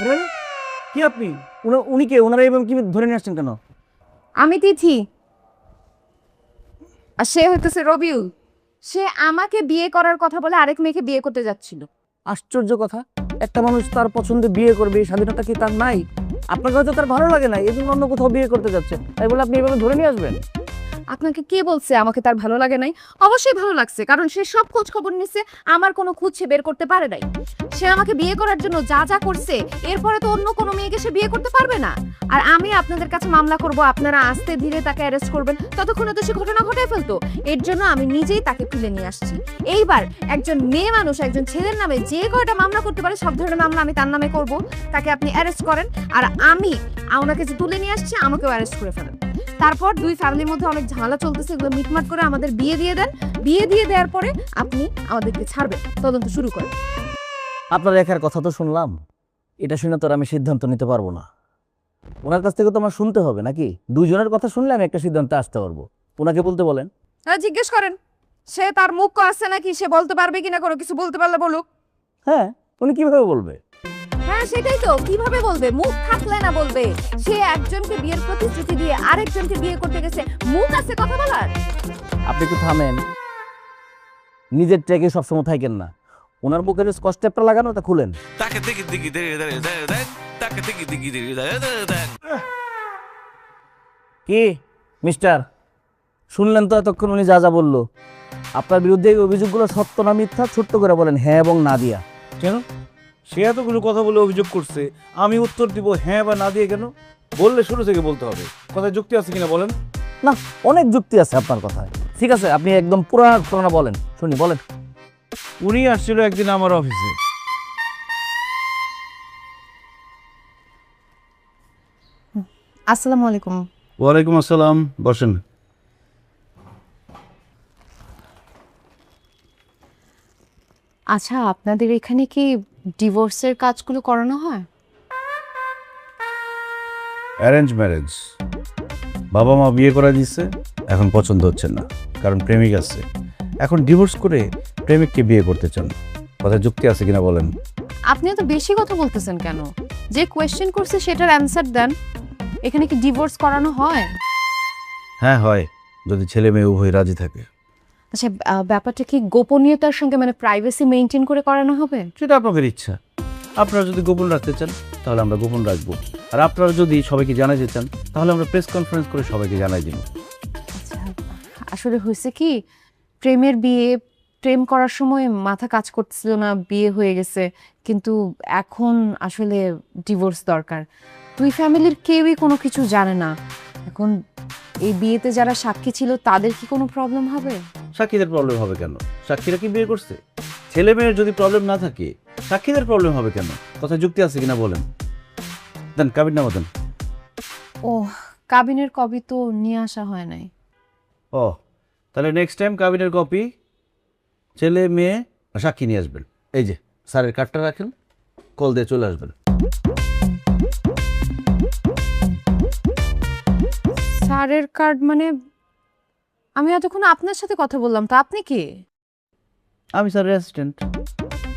আরে কি আপনি উনি কে? ওনারা এভাবে কি ধরে নিয়ে আসছেন কেন? আমি তিথি, আর সে হইতেছে রবিউল। সে আমাকে বিয়ে করার কথা বলে আরেক মেয়েকে বিয়ে করতে যাচ্ছিল। আশ্চর্য কথা, একটা মানুষ তার পছন্দে বিয়ে করবে এই স্বাধীনতা কি তার নাই? আপনাকে হয়তো তার ভালো লাগে না, এই জন্য অন্য কোথাও বিয়ে করতে যাচ্ছে, তাই বলে আপনি এভাবে ধরে নিয়ে আসবেন? আপনাকে কে বলছে আমাকে তার ভালো লাগে নাই? অবশ্যই ভালো লাগছে, কারণ সে সব খোঁজ খবর নিছে, আমার কোনো খুঁজ সে বের করতে পারে নাই। সে আমাকে বিয়ে করার জন্য যা যা করছে, এরপরে তো অন্য কোনো মেয়েকে সে বিয়ে করতে পারবে না। আর আমি আপনাদের কাছে মামলা করব, আপনারা আস্তে ধীরে তাকে অ্যারেস্ট করবেন, ততক্ষণে তো সে ঘটনা ঘটে ফেলতো। এর জন্য আমি নিজেই তাকে তুলে নিয়ে আসছি। এইবার একজন মেয়ে মানুষ একজন ছেলের নামে যে কয়টা মামলা করতে পারে, সব ধরনের মামলা আমি তার নামে করব। তাকে আপনি অ্যারেস্ট করেন, আর আমি ওনাকে যে তুলে নিয়ে আসছি আমাকেও অ্যারেস্ট করে ফেলেন। তারপর দুই ফ্যামিলির মধ্যে অনেক ঝামেলা চলতেছে, এগুলো মিটমাট করে আমাদের বিয়ে দিয়ে দেন। বিয়ে দিয়ে দেওয়ার পরে আপনি আমাদেরকে ছাড়বেন, তদন্ত শুরু করেন। আপনার একার কথা তো শুনলাম, এটা শুনে তো আর আমি সিদ্ধান্ত নিতে পারবো না। ওনার কাছ থেকে তো আমার শুনতে হবে নাকি? দুইজনের কথা শুনলে আমি একটা সিদ্ধান্তে আসতে পারবো। ওনাকে বলতে বলেন। হ্যাঁ, জিজ্ঞেস করেন সে তার মুখ আছে নাকি, সে বলতে পারবে কিনা, কোনো কিছু বলতে পারলে বলুক। হ্যাঁ, উনি কিভাবে বলবে? হ্যাঁ সেটাই তো, কিভাবে বলবে? মুখ থাকলে না বলবে। সে একজনকে বিয়ের প্রতিশ্রুতি দিয়ে আরেকজনকে বিয়ে করতে গেছে, মুখ আছে কথা বলার? আপনি একটু থামেন, নিজের ট্র্যাকে সবসময় থাকেন না। ওনার বুকের স্কচ টেপটা লাগানো, তা খুলেন। কি মিস্টার, শুনলেন তো এতক্ষণ উনি যা যা বললো? আপনার বিরুদ্ধে এই অভিযোগগুলো সত্য না মিথ্যা ছোট্ট করে বলেন হ্যাঁ এবং না দিয়া। কেন? সে এতগুলো কথা বলে অভিযোগ করছে, আমি উত্তর দিব হ্যাঁ বা না দিয়ে কেন? বললে শুরু থেকে বলতে হবে। কথায় যুক্তি আছে কিনা বলেন। না, অনেক যুক্তি আছে আপনার কথায়। ঠিক আছে, আপনি একদম পুরা ঘটনা বলেন, শুনি, বলেন। উনি আসছিল একদিন আমার অফিসে। আসসালামু আলাইকুম। ওয়ালাইকুম আসসালাম, বসেন। আচ্ছা, আপনাদের এখানে কি ডিভোর্সের কাজগুলো করানো হয়? Arrange marriage. বাবা মা বিয়ে করে দিচ্ছে, এখন পছন্দ হচ্ছে না, কারণ প্রেমিক আছে। এখন ডিভোর্স করে প্রেমিককে বিয়ে করতে চান। কথায় যুক্তি আছে কিনা বলেন। আপনি তো বেশি কথা বলতেছেন কেন? যে কোয়েশ্চেন করছে সেটার অ্যানসার দেন। এখানে কি ডিভোর্স করানো হয়? হ্যাঁ হয়, যদি ছেলে মেয়ে উভয় রাজি থাকে। আচ্ছা, ব্যাপারটা কি গোপনীয়তার সঙ্গে, মানে প্রাইভেসি মেনটেন করে করানো হবে? সেটা আপনাদের ইচ্ছা। আপনারা যদি গোপন রাখতে চান তাহলে আমরা গোপন রাখবো, আর আপনারা যদি সবাইকে জানাতে চান তাহলে আমরা প্রেস কনফারেন্স করে সবাইকে জানাই দিব। আচ্ছা, আসলে হয়েছে কি, প্রেমের বিয়ে, প্রেম করার সময় মাথা কাজ করতেছিল না, বিয়ে হয়ে গেছে, কিন্তু এখন আসলে ডিভোর্স দরকার। দুই ফ্যামিলির কেউই কোনো কিছু জানে না। এখন এই বিয়েতে যারা সাক্ষী ছিল তাদের কি কোনো প্রবলেম হবে? সাক্ষীদের প্রবলেম হবে কেন? সাক্ষীরা কি বিয়ে করছে? ছেলে মেয়ের যদি প্রবলেম না থাকে সাক্ষীদের প্রবলেম হবে কেন? কথা যুক্তি আছে কিনা বলেন। দেন কাবিন নামা দেন। ও, কাবিনের কপি তো নিয়ে আসা হয় নাই। ও, তাহলে নেক্সট টাইম কাবিনের কপি, ছেলে মেয়ে আর সাক্ষী নিয়ে আসবেন। এই যে স্যারের কার্ডটা রাখেন, কল দিয়ে চলে আসবেন। স্যারের কার্ড মানে? আমি এতক্ষণ আপনার সাথে কথা বললাম, তা আপনি কে? আমি স্যারের অ্যাসিস্ট্যান্ট।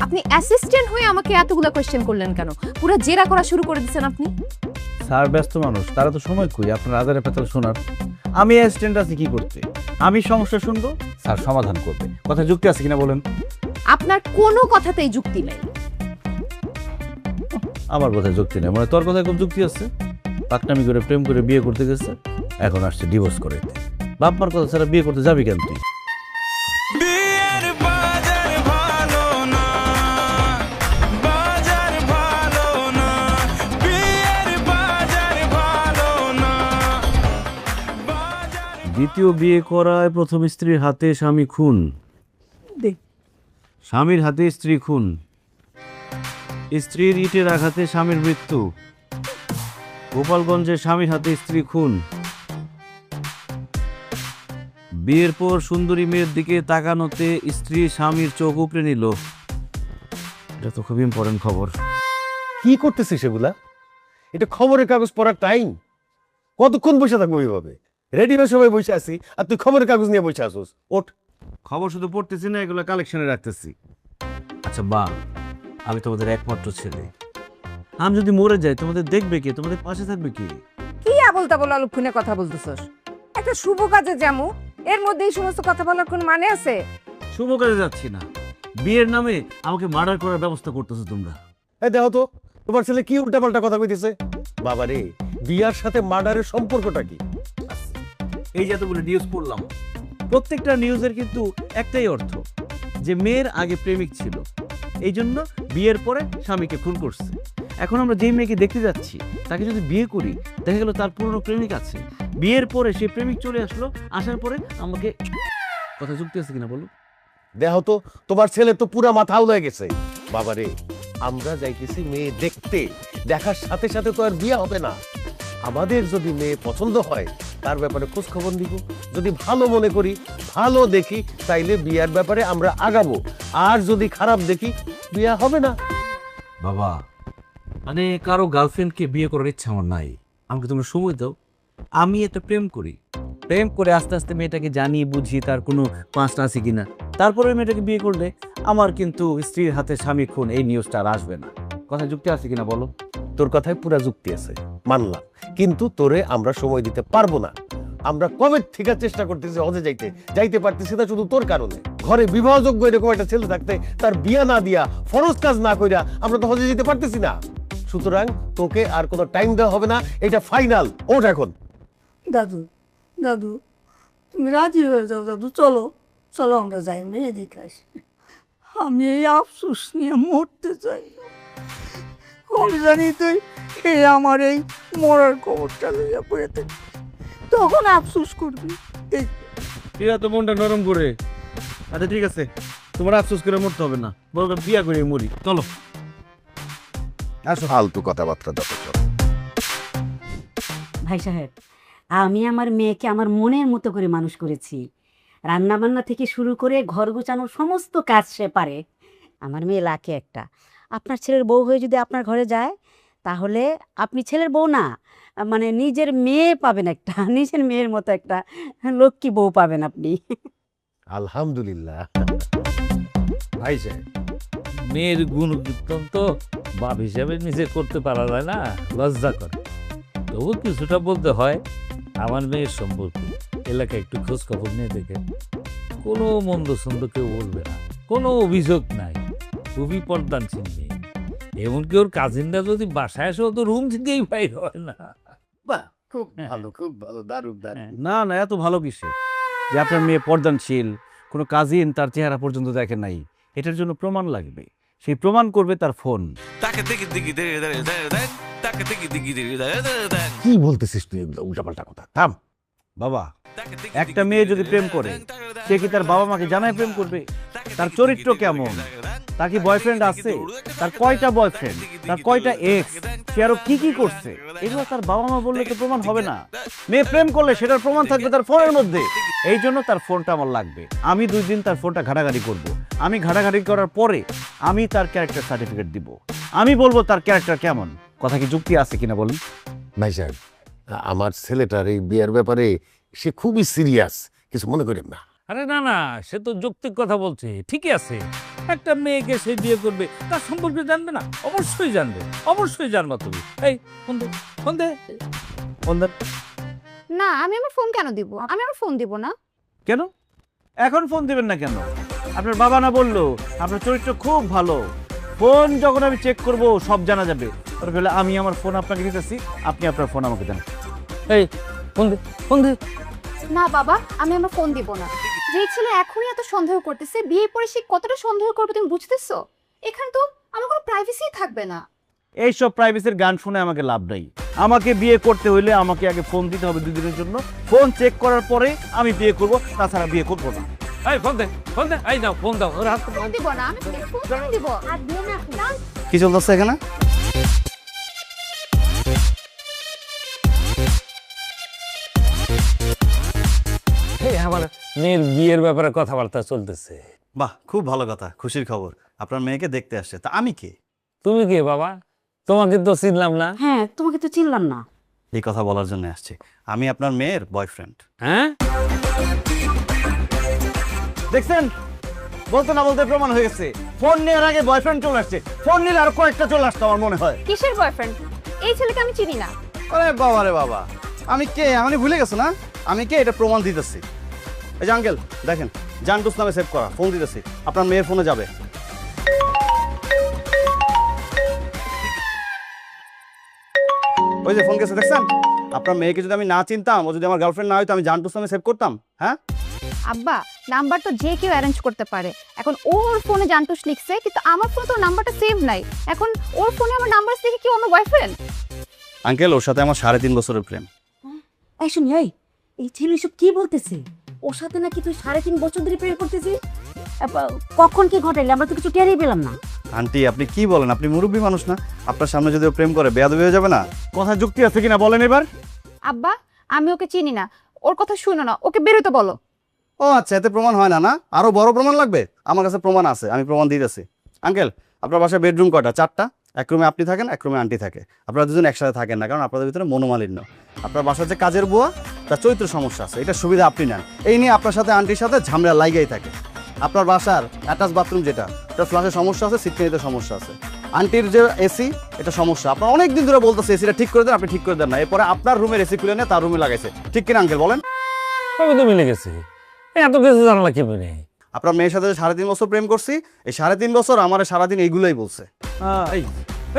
আপনি অ্যাসিস্ট্যান্ট হয়ে আমাকে এতগুলা কোয়েশ্চেন করলেন কেন? পুরো জেরা করা শুরু করে দিয়েছেন আপনি। স্যার ব্যস্ত মানুষ, তারা তো সময় কই আপনার আদারে পেতাল শোনার। আমি অ্যাসিস্ট্যান্ট আছি কি করতে? আমি সমস্যা শুনবো, স্যার সমাধান করবে। কথা যুক্তি আছে কিনা বলেন। আপনার কোনো কথাতেই যুক্তি নেই। আমার কথায় যুক্তি নেই মানে তোর কথায় খুব যুক্তি আছে। পাকনামি করে প্রেম করে বিয়ে করতে গেছে, এখন আসছে ডিভোর্স করে। বাপ মার কথা ছাড়া বিয়ে করতে যাবি কেন তুই? দ্বিতীয় বিয়ে করায় প্রথম স্ত্রীর হাতে স্বামী খুন, স্বামীর হাতে স্ত্রী খুন, স্ত্রীর ইটের আঘাতে স্বামীর মৃত্যু, গোপালগঞ্জে স্বামীর হাতে স্ত্রী খুন, বিয়ের পর সুন্দরী মেয়ের দিকে তাকানোতে স্ত্রী স্বামীর চোখ উপড়ে নিল। এটা তো খুব ইম্পর্টেন্ট খবর। কি করতেছিস সেগুলা? এটা খবরের কাগজ পড়ার টাইম? কতক্ষণ বসে থাকবো এইভাবে? রেডি হয়ে সবাই বসে আছি আর তুই খবরের কাগজ নিয়ে বসে আসোস। ওঠ। খবর শুধু পড়তেছি না, এগুলো কালেকশনে রাখতেছি। আচ্ছা বা, আমি তোমাদের একমাত্র ছেলে, আমি যদি মরে যাই তোমাদের দেখবে কে, তোমাদের পাশে থাকবে কে? কি আবল তাবল অলক্ষণে কথা বলতেছস? একটা শুভ কাজে যামু, এর মধ্যে এই সমস্ত কথা বলার কোনো মানে আছে? শুভ কাজে যাচ্ছি না, বিয়ের নামে আমাকে মার্ডার করার ব্যবস্থা করতেছো তোমরা। এই দেখো তো তোমার ছেলে কি উল্টাপাল্টা কথা কইতেছে। বাবা রে, বিয়ার সাথে মার্ডারের সম্পর্কটা কি? এই যে এতগুলো নিউজ পড়লাম, প্রত্যেকটা নিউজের কিন্তু একটাই অর্থ, যে মেয়ের আগে প্রেমিক ছিল, এই জন্য বিয়ের পরে স্বামীকে খুন করছে। এখন আমরা যেই মেয়েকে দেখতে যাচ্ছি তাকে যদি বিয়ে করি, দেখা গেল তার পুরনো প্রেমিক আছে, বিয়ের পরে সেই প্রেমিক চলে আসলো, আসার পরে আমাকে, কথা যুক্তি আছে কিনা বলো? দেখো তো তোমার ছেলে তো পুরা মাথা উড়ে গেছে। বাবা রে, আমরা যাইতেছি মেয়ে দেখতে, দেখার সাথে সাথে তো আর বিয়ে হবে না। আমাদের যদি মেয়ে পছন্দ হয় তার ব্যাপারে খোঁজ খবর দিব, যদি ভালো মনে করি, ভালো দেখি, তাইলে বিয়ার ব্যাপারে আমরা আগাবো। আর যদি খারাপ দেখি, বিয়া হবে না। বাবা, মানে কারো গার্লফ্রেন্ডকে বিয়ে করার ইচ্ছা আমার নাই। আমাকে তোমরা সময় দাও, আমি একটা প্রেম করি, প্রেম করে আস্তে আস্তে মেয়েটাকে জানিয়ে বুঝিয়ে তার কোনো পাঁচটা আছে কিনা, তারপরে মেয়েটাকে বিয়ে করলে আমার কিন্তু স্ত্রীর হাতে স্বামী খুন এই নিউজটা আর আসবে না। কথা যুক্তি আছে কিনা বলো? তোর কথায় পুরা যুক্তি আছে, মানলাম, কিন্তু তোরে আমরা সময় দিতে পারবো না। আমরা কবে থেকে চেষ্টা করতেছি হজে যাইতে, যাইতে পারতেছি না শুধু তোর কারণে। ঘরে বিবাহযোগ্য এরকম একটা ছেলে থাকতে তার বিয়া না দিয়া, ফরজ কাজ না কইরা আমরা তো হজে যেতে পারতেছি না। সুতরাং তোকে আর কোনো টাইম দেওয়া হবে না, এটা ফাইনাল। ওঠ এখন। দাদু, দাদু, তুমি রাজি হয়ে যাও দাদু, চলো চলো আমরা যাই, মেয়ে দেখে আসি। আমি এই আফসোস নিয়ে মরতে চাই না। আমি জানি তুই এই আমার এই মরার খবরটা লইয়া পড়ে থাকি, তখন আফসোস করবি। এই এরা তো মনটা নরম করে। আচ্ছা ঠিক আছে, তোমার আফসোস করে মরতে হবে না, বলবে বিয়া করে মরি। চলো আসো, ফালতু কথাবার্তা যত সব। ভাই সাহেব, আমি আমার মেয়েকে আমার মনের মতো করে মানুষ করেছি। রান্নাবান্না থেকে শুরু করে ঘর গোছানোর সমস্ত কাজ সে পারে। আমার মেয়ে লাকি একটা। আপনার ছেলের বউ হয়ে যদি আপনার ঘরে যায়, তাহলে আপনি ছেলের বউ না, মানে নিজের মেয়ে পাবেন, একটা নিজের মেয়ের মতো একটা লক্ষ্মী বউ পাবেন আপনি। আলহামদুলিল্লাহ। ভাই সাহেব, মেয়ের গুণকীর্তন তো বাপ হিসাবে নিজে করতে পারা যায় না, লজ্জা করে। তবু কিছুটা বলতে হয়। আমার মেয়ের সম্পর্কে এলাকায় একটু খোঁজ খবর নিয়ে দেখে, কোনো মন্দ সন্দ কেউ বলবে না, কোনো অভিযোগ নাই, খুবই পর্দানশীল মেয়ে। এমনকি ওর কাজিনরা যদি বাসায় আসে, ও তো রুম থেকেই বাইর হয় না। খুব ভালো, খুব ভালো, দারুণ দারুণ। না না, এত ভালো কিসে যে আপনার মেয়ে পর্দানশীল, কোনো কাজিন তার চেহারা পর্যন্ত দেখে নাই। এটার জন্য প্রমাণ লাগবে, সেই প্রমাণ করবে তার ফোন। কি বলতেছিস তুই এগুলো উল্টাপাল্টা কথা? থাম। বাবা, একটা মেয়ে যদি প্রেম করে, সে কি তার বাবা মাকে জানায় প্রেম করবে? তার চরিত্র কেমন, তার কি বয়ফ্রেন্ড আছে, তার কয়টা বয়ফ্রেন্ড, তার কয়টা এক্স, সে আরো কি কি করছে, এগুলো তার বাবা মা বললে তো প্রমাণ হবে না। মেয়ে প্রেম করলে সেটার প্রমাণ থাকবে তার ফোনের মধ্যে। এই জন্য তার ফোনটা আমার লাগবে। আমি 2 দিন তার ফোনটা ঘাটাঘাটি করব। আমি ঘাটাঘাটি করার পরে আমি তার ক্যারেক্টার সার্টিফিকেট দিব। আমি বলবো তার ক্যারেক্টার কেমন। কথা কি যুক্তি আছে কিনা বলুন? ভাই সাহেব, আমার ছেলেটার এই বিয়ের ব্যাপারে সে খুবই সিরিয়াস, কিছু মনে করেন না। আরে না না, সে তো যৌক্তিক কথা বলছে, ঠিকই আছে। একটা মেয়েকে সে বিয়ে করবে, তার সম্পর্কে জানবে না? অবশ্যই জানবে, অবশ্যই জানবা তুমি। এই ফোন দে, ফোন দে, ফোন দে। না, আমি আমার ফোন কেন দিব? আমি আমার ফোন দিব না। কেন এখন ফোন দিবেন না কেন? আপনার বাবা না বললো আপনার চরিত্র খুব ভালো, ফোন যখন আমি চেক করব সব জানা যাবে। তারপরে আমি আমার ফোন আপনাকে দিতেছি, আপনি আপনার ফোন আমাকে দেন। এই ফোন দে, ফোন দে। না বাবা, আমি আমার ফোন দিব না। যেই ছেলে এখনই এত সন্দেহ করতেছে, বিয়ে পরে সে কতটা সন্দেহ করবে তুমি বুঝতেছো? এখানে তো আমার কোনো প্রাইভেসি থাকবে না। এইসব প্রাইভেসির গান শুনে আমাকে লাভ নাই। আমাকে বিয়ে করতে হইলে আমাকে আগে ফোন দিতে হবে 2 দিনের জন্য। ফোন চেক করার পরে আমি বিয়ে করব, তাছাড়া বিয়ে করবো না। এই ফোন দে, ফোন দে। এই নাও ফোন দাও, ওর হাত ফোন দিব না, আমি ফোন দিব। আর দিও না না। কি চলতেছে এখানে? এই আমার মেয়ের বিয়ের ব্যাপারে কথাবার্তা চলতেছে। বাহ, খুব ভালো কথা, খুশির খবর। আপনার মেয়েকে দেখতে আসছে। তা আমি কে? তুমি কে বাবা? তোমাকে তো চিনলাম না। হ্যাঁ, তোমাকে তো চিনলাম না। এই কথা বলার জন্য আসছি। আমি আপনার মেয়ের বয়ফ্রেন্ড। হ্যাঁ, দেখছেন, বলতে না বলতে প্রমাণ হয়ে গেছে। ফোন নেওয়ার আগে বয়ফ্রেন্ড চলে আসছে, ফোন নিলে আর কয়েকটা চলে আসতো আমার মনে হয়। কিসের বয়ফ্রেন্ড? এই ছেলেকে আমি চিনি না। আরে বাবা রে বাবা, আমি কে আমি ভুলে গেছো না? আমি কে এটা প্রমাণ দিতেছি। এই যে আঙ্কেল দেখেন, জান্টুস নামে সেভ করা, ফোন দিতেছি, আপনার মেয়ের ফোনে যাবে। ওই যে ফোন গেছে দেখছেন? আপনার মেয়েকে যদি আমি না চিনতাম, ও যদি আমার গার্লফ্রেন্ড না হয়তো, আমি জান্টুস নামে সেভ করতাম? হ্যাঁ আব্বা, নাম্বার তো যে কেউ অ্যারেঞ্জ করতে পারে। এখন ওর ফোনে জান্টুস লিখছে, কিন্তু আমার ফোনে তো নাম্বারটা সেভ নাই। এখন ওর ফোনে আমার নাম্বার দেখে কি অন্য বয়ফ্রেন্ড? আঙ্কেল, ওর সাথে আমার 3.5 বছরের প্রেম। এই শুনি, এই ছেলে সব কি বলতেছে? ওর সাথে নাকি তুই 3.5 বছর ধরে প্রেম করতেছিস? কখন কি ঘটাইলে? আমরা তো কিছু টেরই পেলাম না। আন্টি আপনি কি বলেন? আপনি মুরব্বী মানুষ না? আপনার সামনে যদি ও প্রেম করে বেয়াদবি হয়ে যাবে না? কথা যুক্তি আছে কিনা বলেন এবার। আব্বা, আমি ওকে চিনি না, ওর কথা শুনো না, ওকে বেরোতে বলো। ও আচ্ছা, এতে প্রমাণ হয় না? না আরো বড় প্রমাণ লাগবে? আমার কাছে প্রমাণ আছে, আমি প্রমাণ দিতেছি। আঙ্কেল, আপনার বাসায় বেডরুম কয়টা? 4টা। এক রুমে আপনি থাকেন, এক রুমে আন্টি থাকে। আপনারা দুজন একসাথে থাকেন না, কারণ আপনাদের ভিতরে মনোমালিন্য। আপনার বাসার যে কাজের বুয়া, তার চরিত্র সমস্যা আছে, এটা সুবিধা আপনি নেন। এই নিয়ে আপনার সাথে আন্টির সাথে ঝামেলা লাগাই থাকে। আপনার বাসার অ্যাটাচ বাথরুম যেটা, এটা ফ্লাশের সমস্যা আছে, সিটকানিতে সমস্যা আছে। আন্টির যে এসি, এটা সমস্যা। আপনার অনেক দিন ধরে বলতেছে এসিটা ঠিক করে দেন, আপনি ঠিক করে দেন না। এরপরে আপনার রুমের এসি খুলে নিয়ে তার রুমে লাগাইছে, ঠিক কিনা আঙ্কেল বলেন? সবই তো মিলে গেছে, এত কিছু জানলা কেমনে? আপনার মেয়ের সাথে 3.5 বছর প্রেম করছি, এই 3.5 বছর আমার সারাদিন এইগুলোই বলছে।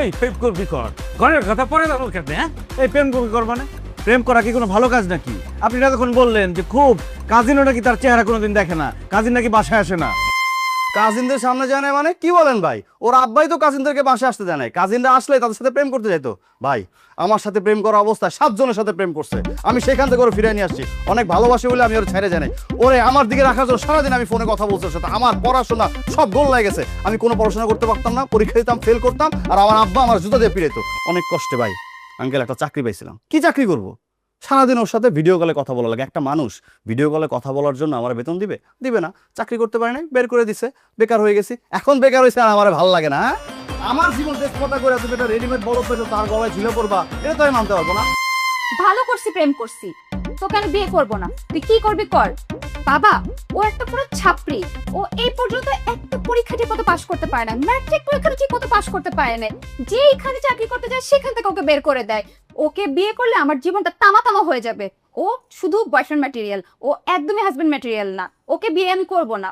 এই প্রেম করবি কর, ঘরের কথা পরে যাবো কেন? হ্যাঁ, এই প্রেম করবি কর মানে? প্রেম করা কি কোনো ভালো কাজ নাকি? আপনি না তখন বললেন যে খুব কাজিনও নাকি তার চেহারা কোনোদিন দেখে না, কাজিন নাকি বাসায় আসে না। কাজিনদের সামনে যায় না মানে কি বলেন ভাই? ওর আব্বাই তো কাজিনদেরকে বাসায় আসতে দেয় না, কাজিনরা আসলে তাদের সাথে প্রেম করতে যাইতো। ভাই, আমার সাথে প্রেম করা অবস্থায় 7 জনের সাথে প্রেম করছে, আমি সেখান থেকে ওর ফিরে নিয়ে আসছি। অনেক ভালোবাসি বলে আমি ওর ছেড়ে জানাই। ওরে আমার দিকে রাখার জন্য সারাদিন আমি ফোনে কথা বলছি ওর সাথে। আমার পড়াশোনা সব গোল হয়ে গেছে, আমি কোনো পড়াশোনা করতে পারতাম না, পরীক্ষা দিতাম, ফেল করতাম, আর আমার আব্বা আমার জুতা দিয়ে পিড়াইতো অনেক কষ্টে। ভাই আঙ্কেল, একটা চাকরি পাইছিলাম, কি চাকরি করব? সারাদিন ওর সাথে ভিডিও কলে কথা বলা লাগে। একটা মানুষ ভিডিও কলে কথা বলার জন্য আমার বেতন দিবে? দিবে না। চাকরি করতে পারে নাই, বের করে দিছে, বেকার হয়ে গেছি। এখন বেকার হয়েছে আর আমার ভালো লাগে না। আমার জীবন চেষ্টা করে তুমি এটা রেডিমেড বড় পেছো, তার গলায় ঝুলে পড়বা, এটা তো আমি মানতে পারবো না। ভালো করছি, প্রেম করছি, তোকে আমি বিয়ে করবো না। তুই কি করবি কর। বাবা, ও একটা পুরো ছাপড়ি। ও এই পর্যন্ত একটা পরীক্ষা ঠিক মতো পাশ করতে পারে না, ম্যাট্রিক পরীক্ষাটা ঠিক মতো পাশ করতে পারে না। যেইখানে চাকরি করতে যায় সেখান থেকে ওকে বের করে দেয়। ওকে বিয়ে করলে আমার জীবনটা তামা তামা হয়ে যাবে। ও শুধু বয়ফ্রেন্ড ম্যাটেরিয়াল, ও একদমই হাজবেন্ড ম্যাটেরিয়াল না। ওকে বিয়ে আমি করব না।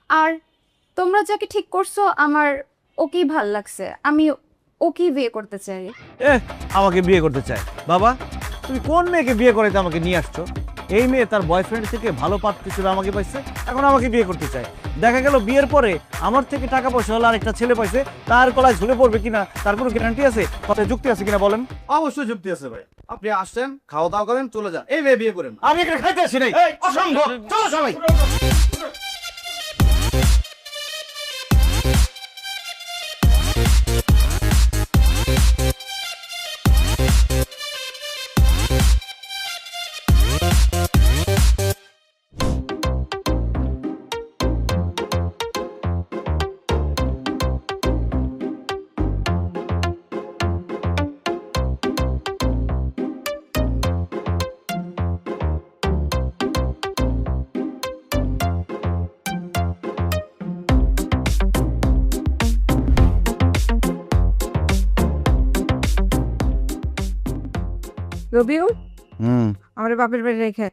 আর তোমরা যাকে ঠিক করছো, আমার ওকেই ভাল লাগছে, আমি ওকেই বিয়ে করতে চাই। আমাকে বিয়ে করতে চায়? বাবা, তুমি কোন মেয়েকে বিয়ে করাইতে আমাকে নিয়ে আসছো? এই মেয়ে তার বয়ফ্রেন্ড থেকে ভালো পাত্র হিসেবে আমাকে পাইছে, এখন আমাকে বিয়ে করতে চায়। দেখা গেল বিয়ের পরে আমার থেকে টাকা পয়সা হলো আরেকটা ছেলে পাইছে, তার গলায় ঝুলে পড়বে কিনা তার কোনো গ্যারান্টি আছে? কথায় যুক্তি আছে কিনা বলেন? অবশ্যই যুক্তি আছে ভাই। আপনি আসছেন, খাওয়া দাওয়া করেন, চলে যান। এই মেয়ে বিয়ে করেন। আমি এখানে খাইতে আসি নাই। অসম্ভব, চলো সবাই। রবিউল, হুম, আমার বাপের বাড়ি রেখে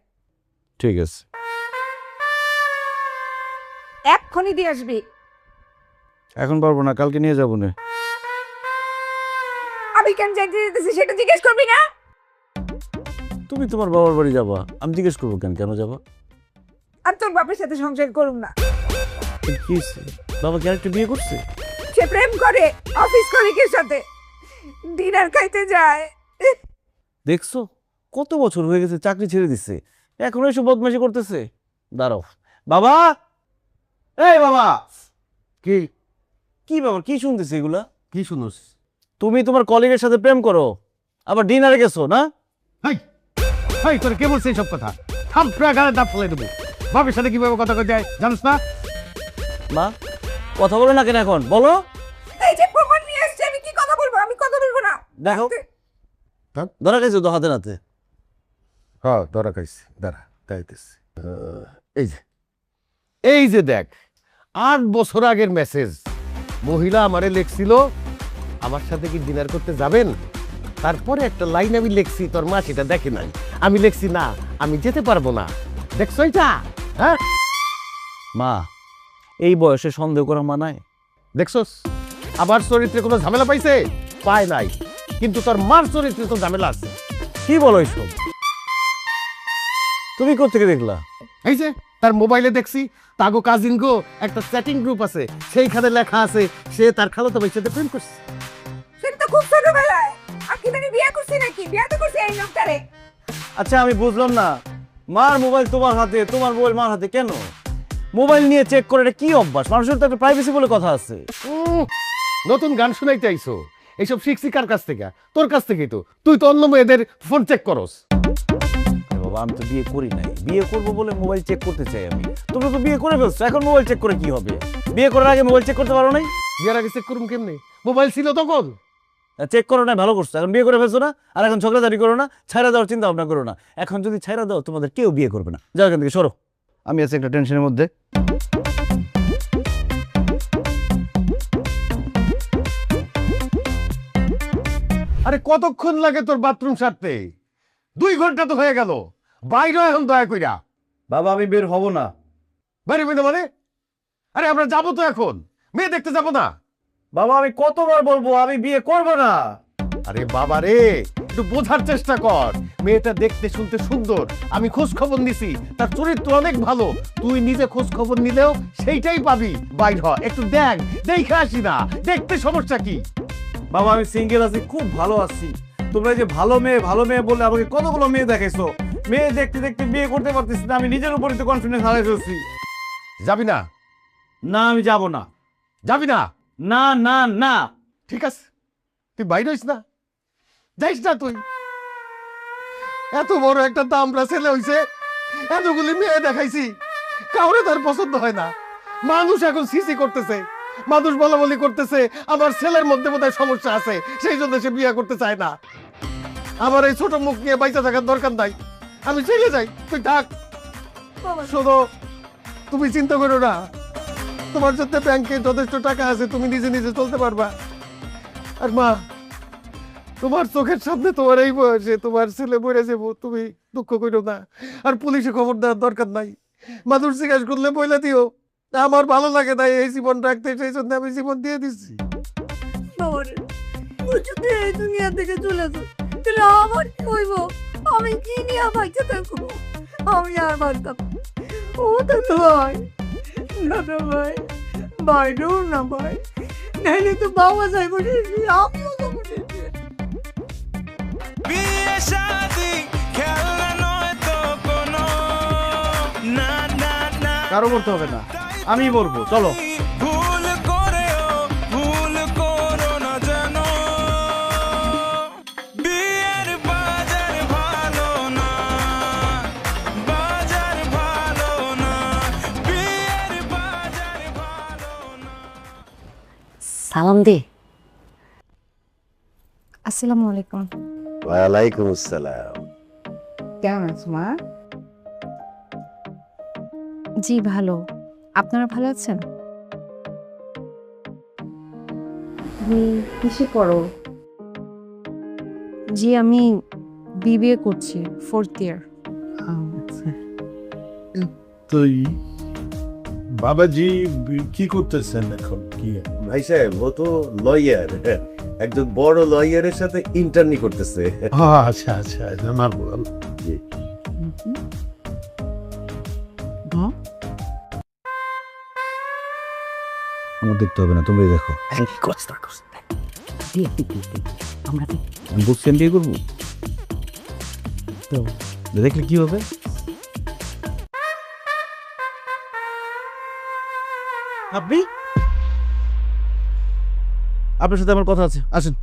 ঠিক আছে। এক্ষুনি দিয়ে আসবি। এখন পারবো না, কালকে নিয়ে যাবো না। আমি কেন যাইতে দিতেছি সেটা জিজ্ঞেস করবি না? তুমি তোমার বাবার বাড়ি যাবা, আমি জিজ্ঞেস করবো কেন, কেন যাবা? আর তোর বাপের সাথে সংসার করুম না। কি হয়েছে? বাবা কি আরেকটা বিয়ে করছে? সে প্রেম করে অফিস কলিগের সাথে, ডিনার খাইতে যায়। দেখছো, কত বছর হয়ে গেছে চাকরি ছেড়ে দিচ্ছে, এখন এসব বদমাশি করতেছে। দাঁড়াও বাবা, এই বাবা। কি কি বাবা, কি শুনতেছে এগুলা? কি শুনোস? তুমি তোমার কলিগের সাথে প্রেম করো, আবার ডিনারে গেছো না? হাই, তোর কে বলছে এইসব কথা? থাপড়া গালে দাঁত ফেলে দেবো। বাপের সাথে কিভাবে কথা কইতে হয় জানিস না? মা, কথা বলো না কেন এখন, বলো। এই যে প্রমাণ নিয়ে আসছে, আমি কি কথা বলবো? আমি কথা বলবো না। দেখো, ধরা গেছো তো হাতে নাতে। হ্যাঁ, ধরা খাইছি, দাঁড়া তাইতেছি। এই যে দেখ, 8 বছর আগের মেসেজ। মহিলা আমারে লেখছিল আমার সাথে কি ডিনার করতে যাবেন, তারপরে একটা লাইন আমি লেখছি তোর মা সেটা দেখে নাই, আমি লেখছি না আমি যেতে পারবো না। দেখছো এটা? হ্যাঁ মা, এই বয়সে সন্দেহ করা মানায়? দেখছোস আবার চরিত্রে কোনো ঝামেলা পাইছে? পায় নাই, কিন্তু তোর মার চরিত্রে তো ঝামেলা আছে। কি বলো এইসব? তুমি কোথেকে দেখলা? এই যে তার মোবাইলে দেখছি তাগো কাজিন গো একটা চ্যাটিং গ্রুপ আছে, সেইখানে লেখা আছে সে তার খালাতো ভাইয়ের সাথে প্রেম করছে। সেটা তো খুব ছোটবেলায়। আর কি তাকে বিয়ে করছি নাকি? বিয়ে তো করছি এই লোকটারে। আচ্ছা আমি বুঝলাম না, মার মোবাইল তোমার হাতে, তোমার মোবাইল মার হাতে কেন? মোবাইল নিয়ে চেক করে এটা কি অভ্যাস? মানুষের তো একটা প্রাইভেসি বলে কথা আছে। নতুন গান শুনাইতে আইছো? এইসব শিখছি কার কাছ থেকে? তোর কাছ থেকেই তো। তুই তো অন্য মেয়েদের ফোন চেক করস। বাবা আমি তো বিয়ে করি নাই, বিয়ে করবো বলে মোবাইল চেক করতে চাই আমি। তোমরা তো বিয়ে করে ফেলছো, এখন মোবাইল চেক করে কি হবে? বিয়ে করার আগে মোবাইল চেক করতে পারো নাই? বিয়ের আগে চেক করুম কেমনে? মোবাইল ছিল তখন। চেক করো না, ভালো করছো। এখন বিয়ে করে ফেলছো না, আর এখন ঝগড়াঝাড়ি করো না, ছাইরা দেওয়ার চিন্তা ভাবনা করো না। এখন যদি ছাইরা দাও তোমাদের কেউ বিয়ে করবে না। যাও এখান থেকে সরো, আমি আছি একটা টেনশনের মধ্যে। আরে কতক্ষণ লাগে তোর বাথরুম সারতে? 2 ঘন্টা তো হয়ে গেল। বাইরে এখন দয়া কইরা। বাবা আমি বের হব না। বাইরে হইতে মানে? আরে আমরা যাবো তো এখন, মেয়ে দেখতে যাবো না? বাবা আমি কতবার বলবো আমি বিয়ে করব না। আরে বাবা রে, একটু বোঝার চেষ্টা কর। মেয়েটা দেখতে শুনতে সুন্দর, আমি খোঁজ খবর নিছি, তার চরিত্র অনেক ভালো। তুই নিজে খোঁজ খবর নিলেও সেইটাই পাবি। বাইর হ, একটু দেখ, দেখে আসি না, দেখতে সমস্যা কি? বাবা আমি সিঙ্গেল আছি, খুব ভালো আছি। তোমরা যে ভালো মেয়ে বলে আমাকে কতগুলো মেয়ে দেখাইছো। মেয়ে দেখতে দেখতে বিয়ে করতে পারতেছি না, আমি নিজের উপরই তো কনফিডেন্স হারাই ফেলছি। যাবি না? না আমি যাব না। যাবি না? না না না। ঠিক আছে, তুই বাইরে হইস না, যাইস না তুই। এত বড় একটা দামড়া ছেলে হইছে, এতগুলি মেয়ে দেখাইছি, কাউরে তার পছন্দ হয় না। মানুষ এখন সিসি করতেছে, মানুষ বলা বলি করতেছে আমার ছেলের মধ্যে বোধহয় সমস্যা আছে, সেই জন্য সে বিয়ে করতে চায় না। আমার এই ছোট মুখ নিয়ে বাইচা থাকার দরকার নাই, আমি চলে যাই, তুই থাক। শোনো, তুমি চিন্তা করো না, তোমার জন্য ব্যাংকে যথেষ্ট টাকা আছে, তুমি নিজে নিজে চলতে পারবা। আর মা, তোমার চোখের সামনে তোমার এই বয়সে তোমার ছেলে মরে যাবো, তুমি দুঃখ করো না। আর পুলিশে খবর দেওয়ার দরকার নাই, মানুষ জিজ্ঞাসা করলে বলে দিও আমার ভালো লাগে না এই জীবন রাখতে, সেই জন্য আমি জীবন দিয়ে দিচ্ছি। বাবারে, ও যদি এই দুনিয়া থেকে চলে যায় তাহলে আমার কি হইব? আমি কি নিয়ে বাইচে থাকবো? আমি আর বাঁচতাম ও দাদা ভাই, দাদা ভাই, বাইরেও না ভাই, নাইলে তো বাবা যাইব, আমিও যাবো। বিয়ে শাদী খেলা নয় তো কোনো, না না না কারো করতে হবে না, আমি বলবো। চলো। ভুল করেও ভুল করো না জানো, বিয়ের বাজার ভালো না, বাজার ভালো না, বিয়ের বাজার ভালো না। সালাম দে। আসসালামু আলাইকুম। ওয়ালাইকুম আসসালাম। কেমন আছো মা? জি ভালো, আপনারা ভালো আছেন? তুমি কিসে পড়ো? জি আমি বিবিএ করছি, 4th ইয়ার। আচ্ছা, তুই বাবাজি কি করতেছেন এখন? কি ভাই সাহেব, ও তো লয়ার, একজন বড় লয়ারের সাথে ইন্টার্নি করতেছে। আচ্ছা আচ্ছা, আমার বল। আমার দেখতে হবে না, তোমরাই দেখো। আমরা আমি বলছি আমি বিয়ে করবো, দেখলে কি হবে? আপনি, আপনার সাথে আমার কথা আছে, আসেন।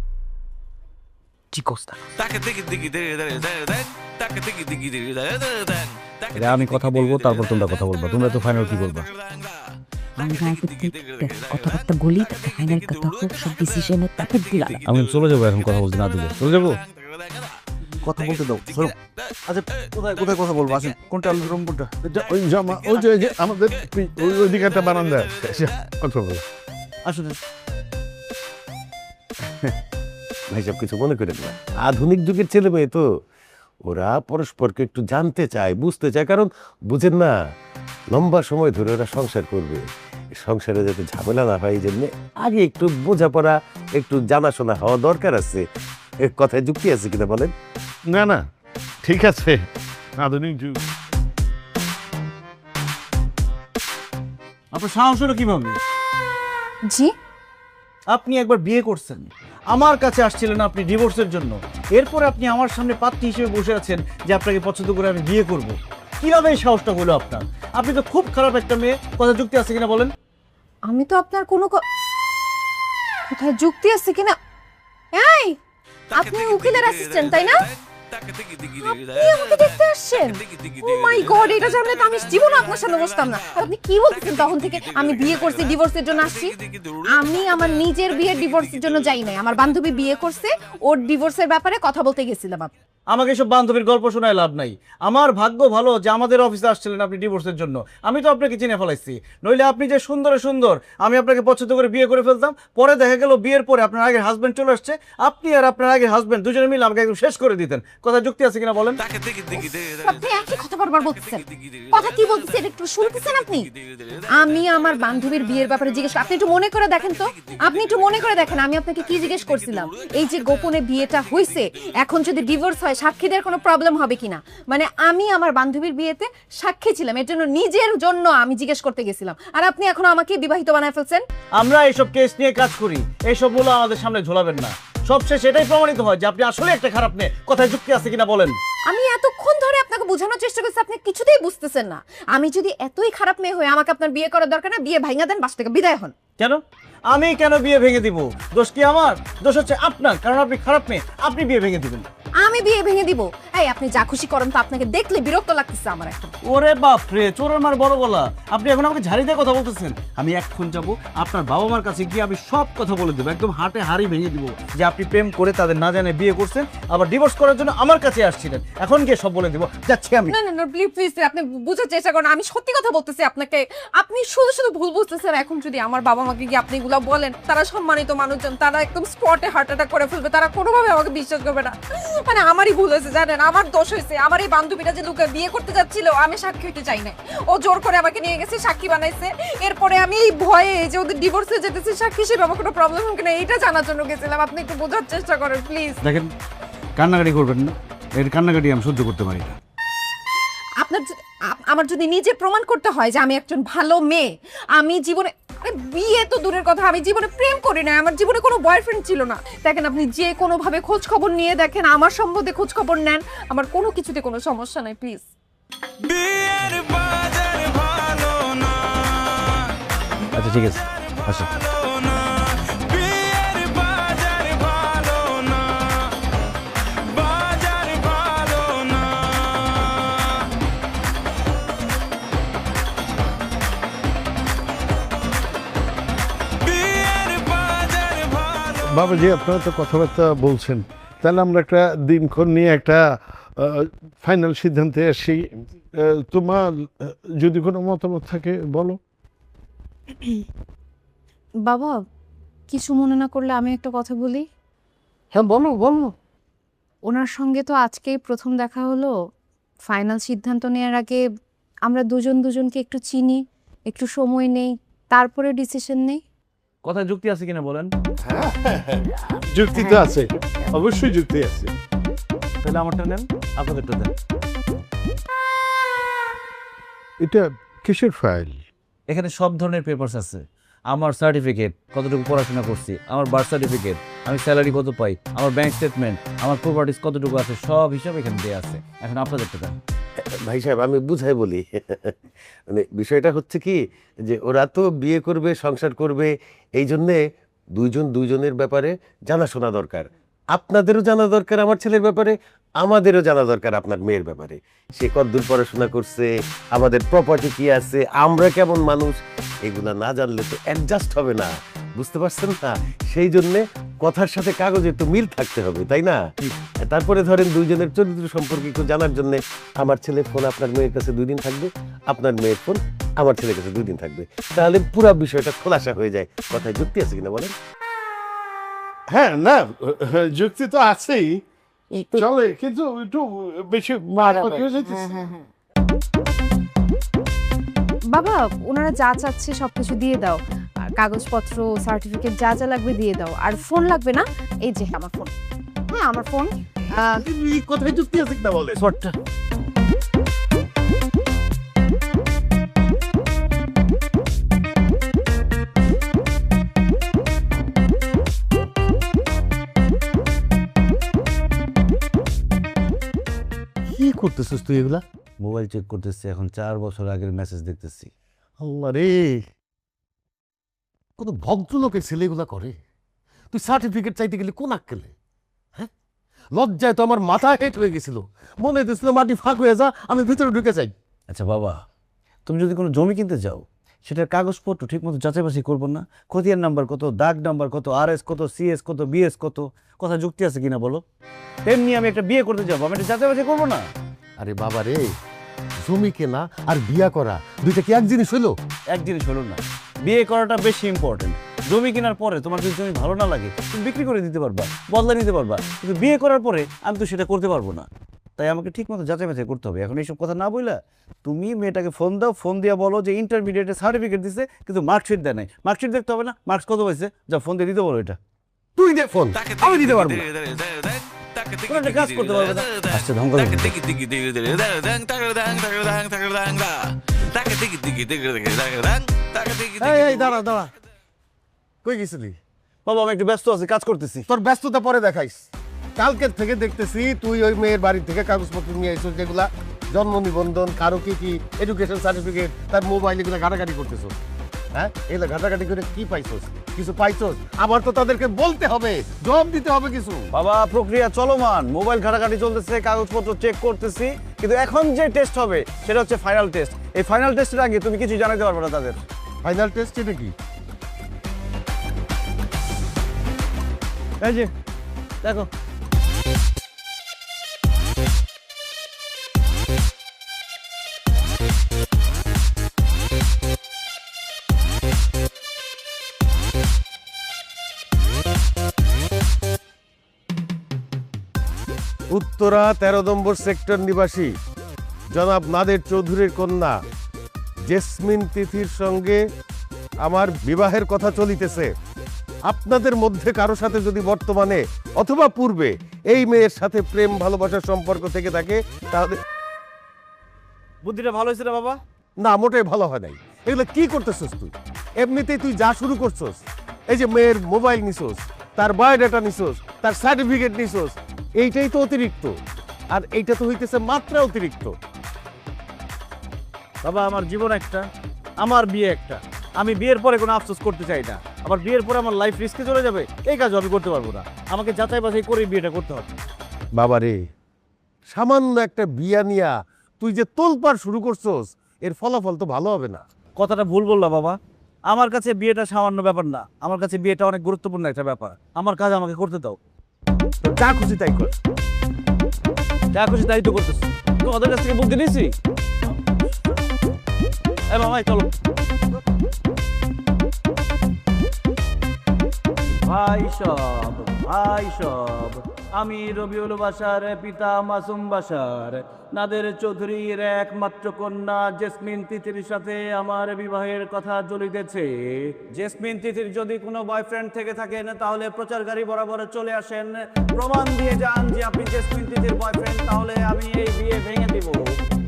এটা আমি কথা বলবো, তারপর তোমরা কথা বলবা। তোমরা তো ফাইনাল কি করবা? আমরা কথাবার্তা বলি, তারপর ফাইনাল কথা হোক, সব ডিসিশনের তারপর দিলাম। আমি চলে যাবো, এখন কথা বলতে না দিলে চলে যাবো। কথা বলতে দাও। আচ্ছা কোথায় কোথায় কথা বলবো? আসেন। কোনটা রুম কোনটা? ওই জামা, ওই যে আমাদের ওই দিকে একটা বারান্দা, কথা বলো। আসুন। ভাই সব কিছু মনে করেন না, আধুনিক যুগের ছেলে মেয়ে তো, ওরা পরস্পরকে একটু জানতে চায়, বুঝতে চায়, কারণ বুঝেন না লম্বা সময় ধরে ওরা সংসার করবে, সংসারে যাতে ঝামেলা না হয় এই জন্য আগে একটু বোঝাপড়া, একটু জানাশোনা হওয়া দরকার আছে। এ কথায় যুক্তি আছে কিনা বলেন? না না, ঠিক আছে, আধুনিক যুগ। আপনার সাহস হলো কিভাবে? জি আপনি একবার বিয়ে করছেন, আমার কাছে আসছিলেন আপনি ডিভোর্সের জন্য, এরপর আপনি আমার সামনে পাত্রী হিসেবে বসে আছেন যে আপনাকে পছন্দ করে আমি বিয়ে করব। কিভাবে এই সাহসটা হলো আপনার? আপনি তো খুব খারাপ একটা মেয়ে। কথা যুক্তি আছে কিনা বলেন? আমি তো আপনার কোনো কোথায় যুক্তি আছে কিনা। এই আপনি উকিলের অ্যাসিস্ট্যান্ট তাই না? আপনি আমাকে দেখতে আসছেন? ও মাই গড, এটা জানলে তো আমি জীবনে আপনার সামনে বসতাম না। আর আপনি কি বলতেছেন তখন থেকে? আমি বিয়ে করছি, ডিভোর্সের জন্য আসছি? আমি আমার নিজের বিয়ের ডিভোর্সের জন্য যাই নাই, আমার বান্ধবী বিয়ে করছে, ওর ডিভোর্সের ব্যাপারে কথা বলতে গেছিলাম। আমাকে সব বান্ধবীর গল্প শোনায় লাভ নাই। আমার ভাগ্য ভালো যে আমাদের অফিসে আসছিলেন আপনি ডিভোর্সের জন্য। আমি তো আপনাকে চিনে ফেলাইছি, নইলে আপনি যে সুন্দরে সুন্দর, আমি আপনাকে পছন্দ করে বিয়ে করে ফেলতাম। পরে দেখা গেল বিয়ের পরে আপনার আগের হাজবেন্ড চলে আসছে, আপনি আর আপনার আগের হাজবেন্ড দুজনে মিলে আমাকে একদম শেষ করে দিতেন। কথা যুক্তি আছে কিনা বলেন? আপনি একই কথা বারবার বলতেছেন। কথা কি বলতেছেন একটু শুনতেছেন আপনি? আমি আমার বান্ধবীর বিয়ের ব্যাপারে জিজ্ঞেস, আপনি একটু মনে করে দেখেন তো, আপনি একটু মনে করে দেখেন আমি আপনাকে কি জিজ্ঞেস করছিলাম। এই যে গোপনে বিয়েটা হয়েছে, এখন যদি ডিভোর্স হয় সাক্ষীদের কোনো প্রবলেম হবে কিনা, মানে আমি আমার বান্ধবীর বিয়েতে সাক্ষী ছিলাম, এর জন্য নিজের জন্য আমি জিজ্ঞেস করতে গেছিলাম, আর আপনি এখন আমাকে বিবাহিত বানায় ফেলছেন। আমরা এইসব কেস নিয়ে কাজ করি, এইসব বলে আমাদের সামনে ঝোলাবেন না। সবশেষে এটাই প্রমাণিত হয় যে আপনি আসলে একটা খারাপ মেয়ে। কথায় যুক্তি আছে কিনা বলেন? আমি এতক্ষণ ধরে আপনাকে বোঝানোর চেষ্টা করছি, আপনি কিছুতেই বুঝতেছেন না। আমি যদি এতই খারাপ মেয়ে হয়ে আমাকে আপনার বিয়ে করার দরকার না, বিয়ে ভাঙা দেন, বাসা থেকে বিদায় হন। কেন? আমি কেন বিয়ে ভেঙে দিব? দোষ কি আমার? দোষ হচ্ছে আপনার, কারণ আপনি খারাপ মেয়ে, আপনি বিয়ে ভেঙে দিবেন। আমি বিয়ে ভেঙে দিব? এই আপনি যা খুশি করেন তো, আপনাকে দেখলে বিরক্ত লাগতেছে আমার এখন। ওরে বাপ রে, চোরের মার বড় গলা। আপনি এখন আমাকে ঝাড়ি দিয়ে কথা বলতেছেন? আমি এখন যাব আপনার বাবা মার কাছে গিয়ে আমি সব কথা বলে দেবো, একদম হাটে হাড়ি ভেঙে দিব যে আপনি প্রেম করে তাদের না জানে বিয়ে করছেন, আবার ডিভোর্স করার জন্য আমার কাছে আসছিলেন। এখন গিয়ে সব বলে দেব, যাচ্ছি আমি। না না না, প্লিজ প্লিজ, আপনি বুঝার চেষ্টা করেন, আমি সত্যি কথা বলতেছি আপনাকে, আপনি শুধু শুধু ভুল বুঝতেছেন। এখন যদি আমার বাবা মাকে গিয়ে আপনি এগুলো বলেন, তারা সম্মানিত মানুষজন, তারা একদম স্পটে হার্ট অ্যাটাক করে ফেলবে, তারা কোনোভাবে আমাকে বিশ্বাস করবে না। মানে আমারই ভুল হয়েছে জানেন, আমার দোষ হয়েছে। আমার এই বান্ধবীটা যে লুকে বিয়ে করতে যাচ্ছিল, আমি সাক্ষী হইতে চাই না, ও জোর করে আমাকে নিয়ে গেছে, সাক্ষী বানাইছে। এরপরে আমি এই ভয়ে যে ওদের ডিভোর্স হয়ে যেতেছে, সাক্ষী হিসেবে আমার কোনো প্রবলেম হবে কিনা এইটা জানার জন্য গেছিলাম। আপনি একটু বোঝার চেষ্টা করেন প্লিজ। দেখেন, কান্নাকাটি করবেন না, এর কান্নাকাটি আমি সহ্য করতে পারি না। আপনার আমার যদি নিজে প্রমাণ করতে হয় যে আমি একজন ভালো মেয়ে, আমি জীবনে বিয়ে তো দূরের কথা, আমি জীবনে প্রেম করি না, আমার জীবনে কোনো বয়ফ্রেন্ড ছিল না। দেখেন আপনি যে কোনো ভাবে খোঁজ খবর নিয়ে দেখেন, আমার সম্বন্ধে খোঁজ খবর নেন, আমার কোনো কিছুতে কোনো সমস্যা নাই প্লিজ। বিয়ের বাজার ভালো না, আচ্ছা ঠিক আছে, আসো। বিয়ের বাজার ভালো না, বাজার ভালো না। বিয়ের বাজার ভালো। বাবাজি, আপনারা তো কথাবার্তা বলছেন, তাহলে আমরা একটা দিনক্ষণ নিয়ে একটা ফাইনাল সিদ্ধান্তে আসি। তোমার যদি কোনো মতামত থাকে বলো। বাবা, কিছু মনে না করলে আমি একটা কথা বলি। হ্যাঁ বলো বলো। ওনার সঙ্গে তো আজকেই প্রথম দেখা হলো, ফাইনাল সিদ্ধান্ত নেওয়ার আগে আমরা দুজন দুজনকে একটু চিনি, একটু সময় নেই, তারপরে ডিসিশন নেই। কথায় যুক্তি আছে কিনা বলেন? যুক্তি তো আছে, অবশ্যই যুক্তি আছে। তাহলে আমারটা নেন, আপনাদেরটা দেন। এটা কিসের ফাইল? এখানে সব ধরনের পেপারস আছে। আমার সার্টিফিকেট, কতটুকু পড়াশোনা করছি, আমার বার্থ সার্টিফিকেট, আমি স্যালারি কত পাই, আমার ব্যাংক স্টেটমেন্ট, আমার প্রপার্টিস কতটুকু আছে, সব হিসাব এখানে দেওয়া আছে। এখন আপনাদেরটা দেন। ভাই সাহেব, আমি বুঝাই বলি, মানে বিষয়টা হচ্ছে কি যে ওরা তো বিয়ে করবে, সংসার করবে, এই জন্যে দুইজনের ব্যাপারে জানাশোনা দরকার। আপনাদেরও জানা দরকার আমার ছেলের ব্যাপারে, আমাদেরও জানা দরকার আপনার মেয়ের ব্যাপারে। সে কতদূর পড়াশোনা করছে, আমাদের প্রপার্টি কি আছে, আমরা কেমন মানুষ, এগুলা না জানলে তো অ্যাডজাস্ট হবে না, বুঝতে পারছেন না? সেই জন্যে কথার সাথে কাগজে তো মিল থাকতে হবে, তাই না? তারপরে ধরেন দুইজনের চরিত্র সম্পর্কে একটু জানার জন্য আমার ছেলের ফোন আপনার মেয়ের কাছে 2 দিন থাকবে, আপনার মেয়ের ফোন আমার ছেলের কাছে 2 দিন থাকবে, তাহলে পুরো বিষয়টা খোলাসা হয়ে যায়। কথায় যুক্তি আছে কিনা বলেন? হ্যাঁ না যুক্তি তো আছেই চলে, কিন্তু একটু বেশি মারামারি হয়ে যাইতেছে। বাবা ওনারা যা চাচ্ছে সবকিছু দিয়ে দাও, আর কাগজপত্র সার্টিফিকেট যা যা লাগবে দিয়ে দাও। আর ফোন লাগবে না? এই যে আমার ফোন। হ্যাঁ আমার ফোন। কোথায় যুক্তি আছে না বলে শর্টটা কি করতেছিস তুই এগুলা? মোবাইল চেক করতেছি, এখন 4 বছর আগের মেসেজ দেখতেছি। আল্লাহ রে, কত ভদ্রলোকের ছেলে এগুলা করে। তুই সার্টিফিকেট চাইতে গেলে কোন আক্কেলে? হ্যাঁ, লজ্জায় তো আমার মাথা হেট হয়ে গেছিল, মনে হইতেছিল মাটি ফাঁক হয়ে যা, আমি ভিতরে ঢুকে যাই। আচ্ছা বাবা, তুমি যদি কোনো জমি কিনতে যাও, সেটার কাগজপত্র ঠিক মতো যাচাই বাছাই করবো না? খতিয়ান নাম্বার কত, দাগ নাম্বার কত, RS কত, CS কত, BS কত, কথা যুক্তি আছে কিনা বলো? তেমনি আমি একটা বিয়ে করতে যাবো, আমি এটা যাচাই বাছাই করবো না? আরে বাবা রে, জমি কেনা আর বিয়া করা দুইটা কি এক জিনিস হইলো? এক জিনিস হলো না, বিয়ে করাটা বেশি ইম্পর্টেন্ট। জমি কেনার পরে তোমার যদি জমি ভালো না লাগে তুমি বিক্রি করে দিতে পারবা, বদলা নিতে পারবা, কিন্তু বিয়ে করার পরে আমি তো সেটা করতে পারবো না। তাই আমাকে ঠিক মতো যাচাই বাছাই করতে হবে। এখন এইসব কথা না বললা তুমি মেয়েটাকে ফোন দাও, ফোন দিয়ে বলো যে ইন্টারমিডিয়েটের সার্টিফিকেট দিছে কিন্তু মার্কশিট দেয় নাই। মার্কশিট দেখতে হবে না, মার্কস কত পাইছে, যা ফোন দিয়ে দিতে বলো। এটা তুই দে ফোন, আমি দিতে পারবো না, কোনো একটা কাজ করতে পারবে না। আসছে ধ্বংস দাঁড়া দাঁড়া, কই গেছিলি? বাবা আমি একটু ব্যস্ত আছি, কাজ করতেছি। তোর ব্যস্ততা পরে দেখাইস। কালকের থেকে দেখতেছি তুই ওই মেয়ের বাড়ি থেকে কাগজপত্র নিয়ে আইছিস, যেগুলা জন্ম নিবন্ধন, কারো কি এডুকেশন সার্টিফিকেট, তার মোবাইল, এগুলো ঘাটাঘাটি করতেছ। হ্যাঁ, এগুলো ঘাটাঘাটি করে কি পাইছস? কিছু পাইছস? আবার তো তাদেরকে বলতে হবে, জবাব দিতে হবে কিছু। বাবা প্রক্রিয়া চলমান, মোবাইল ঘাটাঘাটি চলতেছে, কাগজপত্র চেক করতেছি, কিন্তু এখন যে টেস্ট হবে সেটা হচ্ছে ফাইনাল টেস্ট। এই ফাইনাল টেস্টের আগে তুমি কিছু জানাতে পারবে না তাদের। ফাইনাল টেস্ট এটা কি? এই যে দেখো, উত্তরা 13 নম্বর সেক্টর নিবাসী জনাব নাদের চৌধুরীর কন্যা জেসমিন তিথির সঙ্গে আমার বিবাহের কথা চলিতেছে। আপনাদের মধ্যে কারো সাথে যদি বর্তমানে অথবা পূর্বে এই মেয়ের সাথে প্রেম ভালোবাসার সম্পর্ক থেকে থাকে তাহলে। বুদ্ধিটা ভালো হয়েছে না বাবা? না, মোটেই ভালো হয় নাই। এগুলো কি করতেছিস তুই? এমনিতেই তুই যা শুরু করছস, এই যে মেয়ের মোবাইল নিছস, তার বায়োডাটা নিছস, তার সার্টিফিকেট নিছস, এইটাই তো অতিরিক্ত। আর এইটা তো হইতেছে মাত্রা অতিরিক্ত। বাবা আমার জীবন একটা, আমার বিয়ে একটা, আমি বিয়ের পরে কোনো আফসোস করতে চাই না। আমার বিয়ের পরে আমার লাইফ রিস্কে চলে যাবে, এই কাজ আমি করতে পারবো না। আমাকে যাচাই বাছাই করে বিয়েটা করতে হবে। বাবা রে, সামান্য একটা বিয়া নিয়া তুই যে তোলপাড় শুরু করছস, এর ফলাফল তো ভালো হবে না। কথাটা ভুল বললা বাবা, আমার কাছে বিয়েটা সামান্য ব্যাপার না, আমার কাছে বিয়েটা অনেক গুরুত্বপূর্ণ একটা ব্যাপার। আমার কাজ আমাকে করতে দাও, যা খুশি তাই কর, যা খুশি তাই তো করতেছ। তো ওদের কাছ থেকে বুদ্ধি নিয়েছি। এ মামাই চলো। ভাই সব আমি রবিউল বাশার পিতা মাসুম বাশার নাদের চৌধুরীর একমাত্র কন্যা জেসমিন তিথির সাথে আমার বিবাহের কথা চলিতেছে। জেসমিন তিথির যদি কোনো বয়ফ্রেন্ড থেকে থাকেন তাহলে প্রচার গাড়ি বরাবর চলে আসেন, প্রমাণ দিয়ে যান যে আপনি জেসমিন তিথির বয়ফ্রেন্ড, তাহলে আমি এই বিয়ে ভেঙে দিব।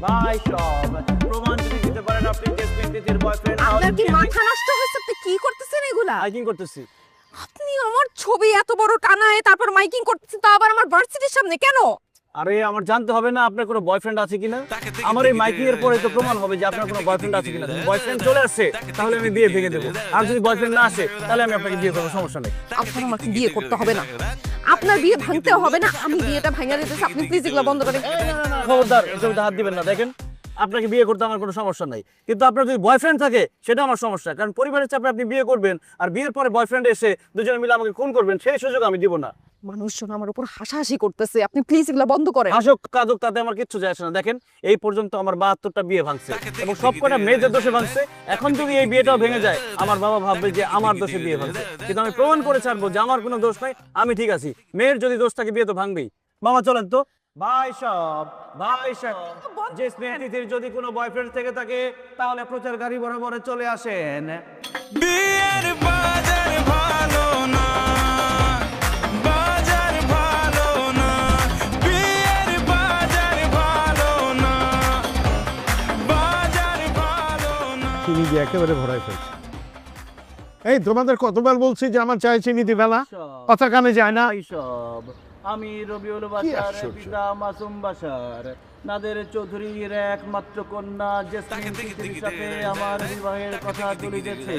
ভাই সব প্রমাণ যদি দিতে পারেন আপনি জেসমিন তিথির বয়ফ্রেন্ড। আপনার কি মাথা নষ্ট হয়েছে? আপনি কি করতেছেন এগুলা? মাইকিং করতেছি। আপনি আমার ছবি এত বড় টানায় তারপর মাইকিং করতেছেন, তা আবার আমার ভার্সিটির সামনে কেন? আরে আমার জানতে হবে না আপনার কোনো বয়ফ্রেন্ড আছে কিনা? আমার এই মাইকিং এর পরে তো প্রমাণ হবে যে আপনার কোনো বয়ফ্রেন্ড আছে কিনা। যদি বয়ফ্রেন্ড চলে আসে তাহলে আমি বিয়ে ভেঙে দেবো, আর যদি বয়ফ্রেন্ড না আসে তাহলে আমি আপনাকে বিয়ে করবো, সমস্যা নেই। আপনার আমাকে বিয়ে করতে হবে না, আপনার বিয়ে ভাঙতেও হবে না, আমি বিয়েটা ভাঙা দিতেছি। আপনি প্লিজ এগুলো বন্ধ করেন। খবরদার এসব হাত দিবেন না। দেখেন আপনাকে বিয়ে করতে আমার কোনো সমস্যা নাই, কিন্তু আপনার যদি বয়ফ্রেন্ড থাকে সেটা আমার সমস্যা, কারণ পরিবারের চাপে আপনি বিয়ে করবেন আর বিয়ের পরে বয়ফ্রেন্ড এসে দুজনে মিলে আমাকে খুন করবেন, সেই সুযোগ আমি দিব না। মানুষজন আমার উপর হাসাহাসি করতেছে, আপনি প্লিজ এগুলো বন্ধ করেন। আসুক কাজুক তাতে আমার কিচ্ছু যায় আসে না। দেখেন এই পর্যন্ত আমার 72টা বিয়ে ভাঙছে এবং সবকটা মেয়েদের দোষে ভাঙছে। এখন যদি এই বিয়েটাও ভেঙে যায় আমার বাবা ভাববে যে আমার দোষে বিয়ে ভাঙছে, কিন্তু আমি প্রমাণ করে ছাড়বো যে আমার কোনো দোষ নাই, আমি ঠিক আছি। মেয়ের যদি দোষ থাকে বিয়ে তো ভাঙবেই। মামা চলেন তো। ভাই সব যে স্নেহাতিথির যদি কোনো বয়ফ্রেন্ড থেকে থাকে তাহলে প্রচার গাড়ি বরাবরে চলে আসেন। বিয়ের বাজার ভালো না, বাজার ভালো না, বিয়ের বাজার ভালো না, বাজার ভালো না। চিনি দিয়ে একেবারে ভরাই ফেলছে। এই তোমাদের কতবার বলছি যে আমার চায়ে চিনি দিবে না, কথা কানে যায় না। সব আমি রবিউল কি বাশার আশ্চর্য। পিতা মাসুম বাশার নাদের চৌধুরীর একমাত্র কন্যা জেসমিন তিথির সাথে আমার বিবাহের কথা চলিতেছে।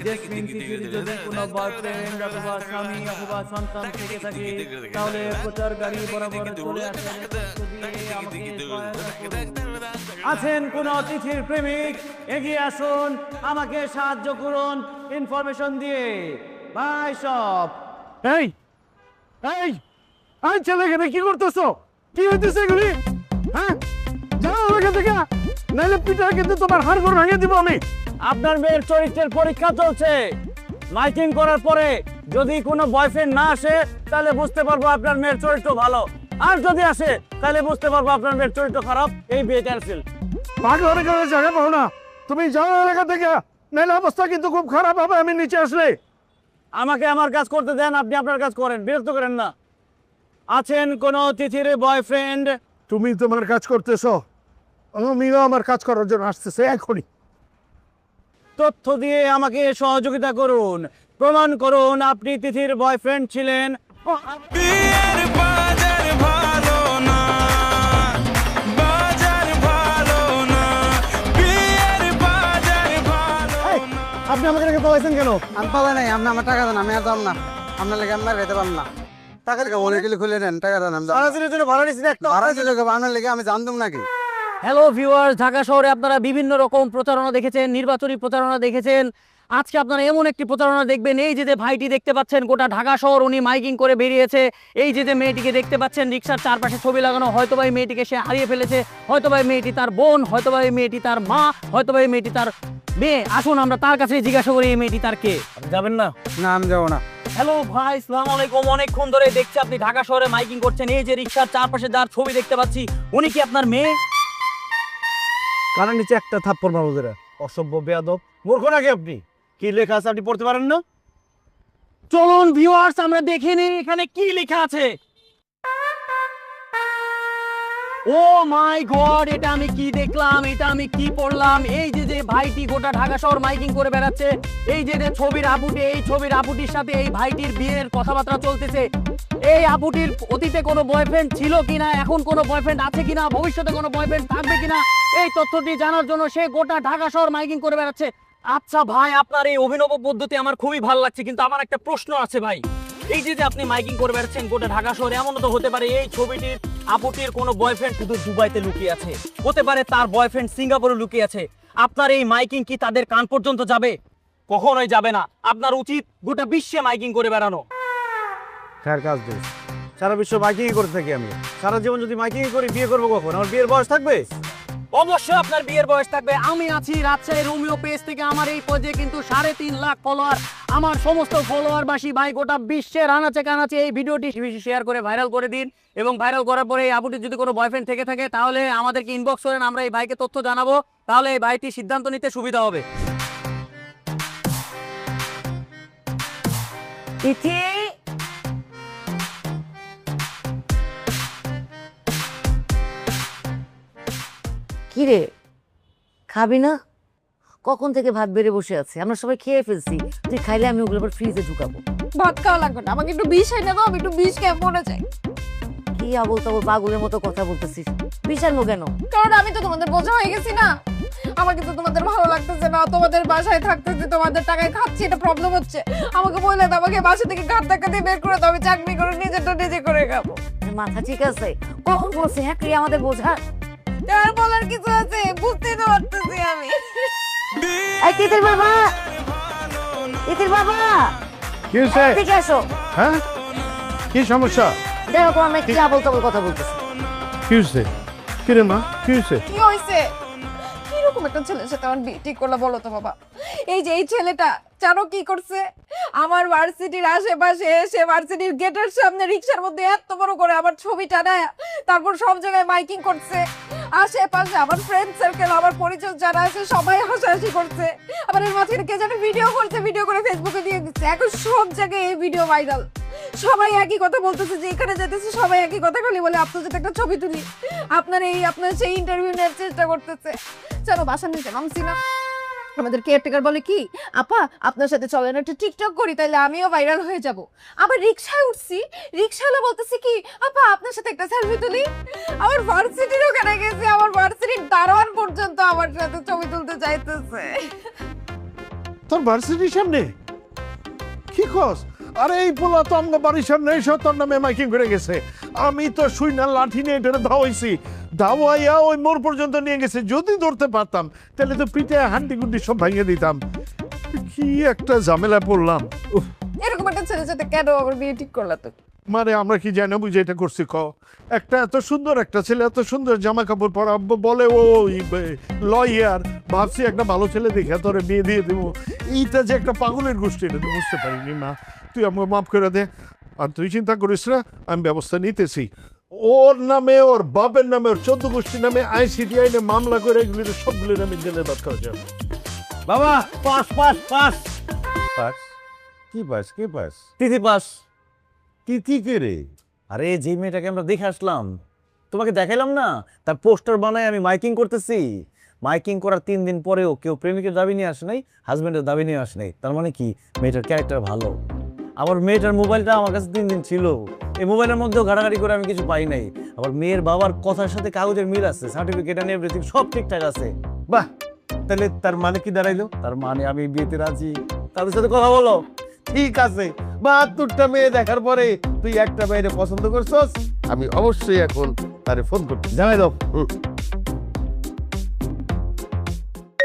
জেসমিন তিথির যদি কোনো বয়ফ্রেন্ড অথবা স্বামী অথবা সন্তান থেকে থাকে তাহলে প্রচার গাড়ি বরাবর চলে আসেন। আমাকে সহায়তা করুন। আছেন কোন অতিথির প্রেমিক, এগিয়ে আসুন, আমাকে সাহায্য করুন ইনফরমেশন দিয়ে। ভাই সব এই এই এই ছেলেখানে কি করতেছো? কি হইতেছে এগুলি? হ্যাঁ, যাও এখান থেকে, নাইলে পিঠা কিন্তু তোমার হাড় গোড় ভেঙে দিব আমি। আপনার মেয়ের চরিত্রের পরীক্ষা চলছে। মাইকিং করার পরে যদি কোনো বয়ফ্রেন্ড না আসে তাহলে বুঝতে পারবো আপনার মেয়ের চরিত্র ভালো, আর যদি আসে তাহলে বুঝতে পারবো আপনার মেয়ের চরিত্র খারাপ। এই বিয়ে ক্যান্সেল। পাগল হয়ে গেলে জায়গা পাও না, তুমি যাও এলাকা থেকে, নাইলে অবস্থা কিন্তু খুব খারাপ হবে আমি নিচে আসলে। আমাকে আমার কাজ করতে দেন, আপনি আপনার কাজ করেন, বিরক্ত করেন না। আছেন কোন অতিথির বয়ফ্রেন্ড? তুমি তোমার কাজ করতেছো, আমিও আমার কাজ করার জন্য আসতেছে এখনই। তথ্য দিয়ে আমাকে সহযোগিতা করুন, প্রমাণ করুন আপনি তিথির বয়ফ্রেন্ড ছিলেন। বিয়ের বাজার ভালো না, বাজার ভালো না, বিয়ের বাজার ভালো না। আপনি আমাকে রেখে পালাইছেন কেন? আমি পালাই নাই, আপনি আমার টাকা দেন, আমি আর দাম না, আপনার লেগে আমি খাইতে পারলাম না। টাকা লেগে অনেক খুলে নেন, টাকা দেন, আমি সারা দিনের জন্য ভাড়া নিয়েছেন একটা। ভাড়া দিলে আপনার লেগে আমি জানতাম নাকি? হ্যালো ভিউয়ার্স, ঢাকা শহরে আপনারা বিভিন্ন রকম প্রচারণা দেখেছেন, নির্বাচনী প্রচারণা দেখেছেন। আজকে আপনারা এমন একটি প্রচারণা দেখবেন। এই যে ভাইটি দেখতে পাচ্ছেন, গোটা ঢাকা শহর উনি মাইকিং করে বেরিয়েছে। এই যে মেয়েটিকে দেখতে পাচ্ছেন, রিক্সার চারপাশে ছবি লাগানো, হয়তো বা এই মেয়েটিকে সে হারিয়ে ফেলেছে, হয়তো বা এই মেয়েটি তার বোন, হয়তো বা এই মেয়েটি তার মা, হয়তো বা এই মেয়েটি তার মেয়ে। আসুন আমরা তার কাছে জিজ্ঞাসা করি এই মেয়েটি তার কে। আপনি যাবেন না? না, আমি যাবো না। হ্যালো ভাই, আসসালামু আলাইকুম। অনেকক্ষণ ধরে দেখছি আপনি ঢাকা শহরে মাইকিং করছেন। এই যে রিক্সার চারপাশে যার ছবি দেখতে পাচ্ছি, উনি কি আপনার মেয়ে? কারণ নিচে একটা থাপ্পড় মারো দেরা, অসভ্য বেয়াদব মূর্খ নাকি আপনি? কি লেখা আছে আপনি পড়তে পারেন না? চলুন ভিউয়ার্স আমরা দেখে নিই এখানে কি লেখা আছে। ও মাই গড, এটা আমি কি দেখলাম, এটা আমি কি পড়লাম? এই যে ভাইটি গোটা ঢাকা শহর মাইকিং করে বেড়াচ্ছে। এই যে ছবির আপুটি, এই ছবির আপুটির সাথে এই ভাইটির বিয়ের কথাবার্তা চলতেছে। এই আপুটির অতীতে কোনো বয়ফ্রেন্ড ছিল কিনা, এখন কোনো বয়ফ্রেন্ড আছে কিনা, ভবিষ্যতে কোনো বয়ফ্রেন্ড থাকবে কিনা, এই তথ্যটি জানার জন্য সে গোটা ঢাকা শহর মাইকিং করে বেড়াচ্ছে। আচ্ছা ভাই, আপনার এই অভিনব পদ্ধতি আমার খুবই ভালো লাগছে, কিন্তু আমার একটা প্রশ্ন আছে ভাই। এই যে আপনি মাইকিং করে বেড়াচ্ছেন গোটা ঢাকা শহরে, এমনও তো হতে পারে এই ছবিটির আপুটির কোনো বয়ফ্রেন্ড শুধু দুবাইতে লুকিয়ে আছে, হতে পারে তার বয়ফ্রেন্ড সিঙ্গাপুরে লুকিয়ে আছে। আপনার এই মাইকিং কি তাদের কান পর্যন্ত যাবে? কখনোই যাবে না। আপনার উচিত গোটা বিশ্বে মাইকিং করে বেড়ানো। খায়ের কাজ দেয়, সারা বিশ্ব মাইকিং করে থাকি আমি। সারা জীবন যদি মাইকিং করি বিয়ে করবো কখন? আমার বিয়ের বয়স থাকবে? অবশ্যই আপনার বিয়ের বয়স থাকবে। আমি আছি রাজশাহী রোমিও পেজ থেকে, আমার এই পেজে কিন্তু 3.5 লাখ ফলোয়ার। আমার সমস্ত ফলোয়ারবাসী ভাই গোটা বিশ্বের আনাচে কানাচে এই ভিডিওটি শেয়ার করে ভাইরাল করে দিন, এবং ভাইরাল করার পরে এই আপুটির যদি কোনো বয়ফ্রেন্ড থেকে থাকে তাহলে আমাদেরকে ইনবক্স করেন, আমরা এই ভাইকে তথ্য জানাবো, তাহলে এই ভাইটি সিদ্ধান্ত নিতে সুবিধা হবে। তিথি, কি রে, খাবি না? কখন থেকে ভাত বেড়ে বসে আছে, আমরা সবাই খেয়ে ফেলছি। তুই খাইলে আমি ওগুলো আবার ফ্রিজে ঢুকাবো। ভাত খাওয়া লাগবে না, আমাকে একটু বিষ এনে দাও, আমি একটু বিষ খেয়ে মরে যাই। কি আবল তাবল পাগলের মতো কথা বলতেছিস? বিচারবো কেন? কারণ আমি তো তোমাদের বোঝা হয়ে গেছি না। আমার কিন্তু তোমাদের ভালো লাগতেছে না, তোমাদের বাসায় থাকতেছি, তোমাদের টাকায় খাচ্ছি, এটা প্রবলেম হচ্ছে। আমাকে বললে তো আমাকে বাসা থেকে ঘাট ধাক্কা দিয়ে বের করে দাও, আমি চাকরি করে নিজেরটা নিজে করে খাবো। মাথা ঠিক আছে? কখন বলছে হ্যাঁ তুই আমাদের বোঝা? আর বলার কিছু আছে বুঝতে তো পারতেছি আমি। এই তিতির বাবা, তিতির বাবা, কি হয়েছে? এদিকে আসো। হ্যাঁ, কি সমস্যা? দেখো আমি কি আবল তাবল কথা বলতেছি। কি হয়েছে? কিরে মা, কি হয়েছে? কি হয়েছে? কিরকম একটা ছেলের সাথে আমার বিয়ে ঠিক করলো বলো তো বাবা? এই যে এই ছেলেটা জানো কি করছে? আমার ভার্সিটির আশেপাশে এসে ভার্সিটির গেটের সামনে রিক্সার মধ্যে এত বড় করে আমার ছবিটা নেয়, তারপর সব জায়গায় মাইকিং করছে। আশেপাশে আমার ফ্রেন্ড সার্কেল, আমার পরিচয় যারা আছে সবাই হাসাহাসি করছে। আবার এর মাঝখানে কে যেন ভিডিও করছে, ভিডিও করে ফেসবুকে দিয়ে দিচ্ছে। এখন সব জায়গায় এই ভিডিও ভাইরাল। সবাই একই কথা বলতেছে যে এখানে যেতেছে সবাই একই কথা খালি বলে আপনার সাথে একটা ছবি তুলি, আপনার সেই ইন্টারভিউ নেওয়ার চেষ্টা করতেছে। চলো বাসা নিতে নামছি না, আমাদের কেয়ারটেকার বলে কি আপা আপনার সাথে চলেন একটা টিকটক করি তাইলে আমিও ভাইরাল হয়ে যাব। আবার রিকশায় উঠছি, রিকশাওয়ালা বলতেছে কি আপা আপনার সাথে একটা সেলফি তুলি। আমার ভার্সিটির ওখানে গেছি, আমার ভার্সিটির দারোয়ান পর্যন্ত আমার সাথে ছবি তুলতে চাইতেছে। তোর ভার্সিটির সামনে? কি কস? আরে এই পোলা তো আমার বাড়ির সামনে এসে তোর নামে মাইকিং করে গেছে। আমি তো শুই না লাঠি নিয়ে এটা ধাওয়াইছি, ধাওয়াইয়া ওই মোড় পর্যন্ত নিয়ে গেছে। যদি ধরতে পারতাম তাহলে তো পিঠে হান্ডি গুন্ডি সব ভাঙিয়ে দিতাম। কি একটা ঝামেলা পড়লাম। উফ, এরকম একটা ছেলের সাথে কেন আমার বিয়ে ঠিক করলা তো? মানে আমরা কি জানি বুঝে এটা করছি? একটা এত সুন্দর একটা ছেলে, এত সুন্দর জামা কাপড় পরা, বলে ও লয়ার, ভাবছি একটা ভালো ছেলে দেখে তোরে বিয়ে দিয়ে দেবো। এইটা যে একটা পাগলের গোষ্ঠী এটা তো বুঝতে পারিনি। মা তুই আমাকে মাফ করে দে, আর তুই চিন্তা করিস না, আমি ব্যবস্থা নিতেছি। ওর নামে, ওর বাপের নামে, ওর 14 গোষ্ঠীর নামে আইসিডি আইনে মামলা করে এগুলো সবগুলোর আমি জেলে বাদ করা যাবে। বাবা পাস পাস পাস পাস? কি পাস? কি পাস? তিথি পাস। তিথি কে রে? আরে যে মেয়েটাকে আমরা দেখে আসলাম, তোমাকে দেখাইলাম না, তার পোস্টার বানায় আমি মাইকিং করতেছি। মাইকিং করার 3 দিন পরেও কেউ প্রেমিকের দাবি নিয়ে আসে নাই, হাজবেন্ডের দাবি নিয়ে আসে নাই। তার মানে কি মেয়েটার ক্যারেক্টার ভালো। আবার মেয়েটার মোবাইলটা আমার কাছে 3 দিন ছিল, এই মোবাইলের মধ্যেও ঘাটাঘাটি করে আমি কিছু পাই নাই। আবার মেয়ের বাবার কথার সাথে কাগজের মিল আছে, সার্টিফিকেট এন্ড এভরিথিং সব ঠিকঠাক আছে। বাহ, তাহলে তার মানে কি দাঁড়াইলো? তার মানে আমি বিয়েতে রাজি। তাদের সাথে কথা বলো। ঠিক আছে, 72টা মেয়ে দেখার পরে তুই একটা মেয়েরে পছন্দ করছস, আমি অবশ্যই এখন তারে ফোন করতে জানাই দাও।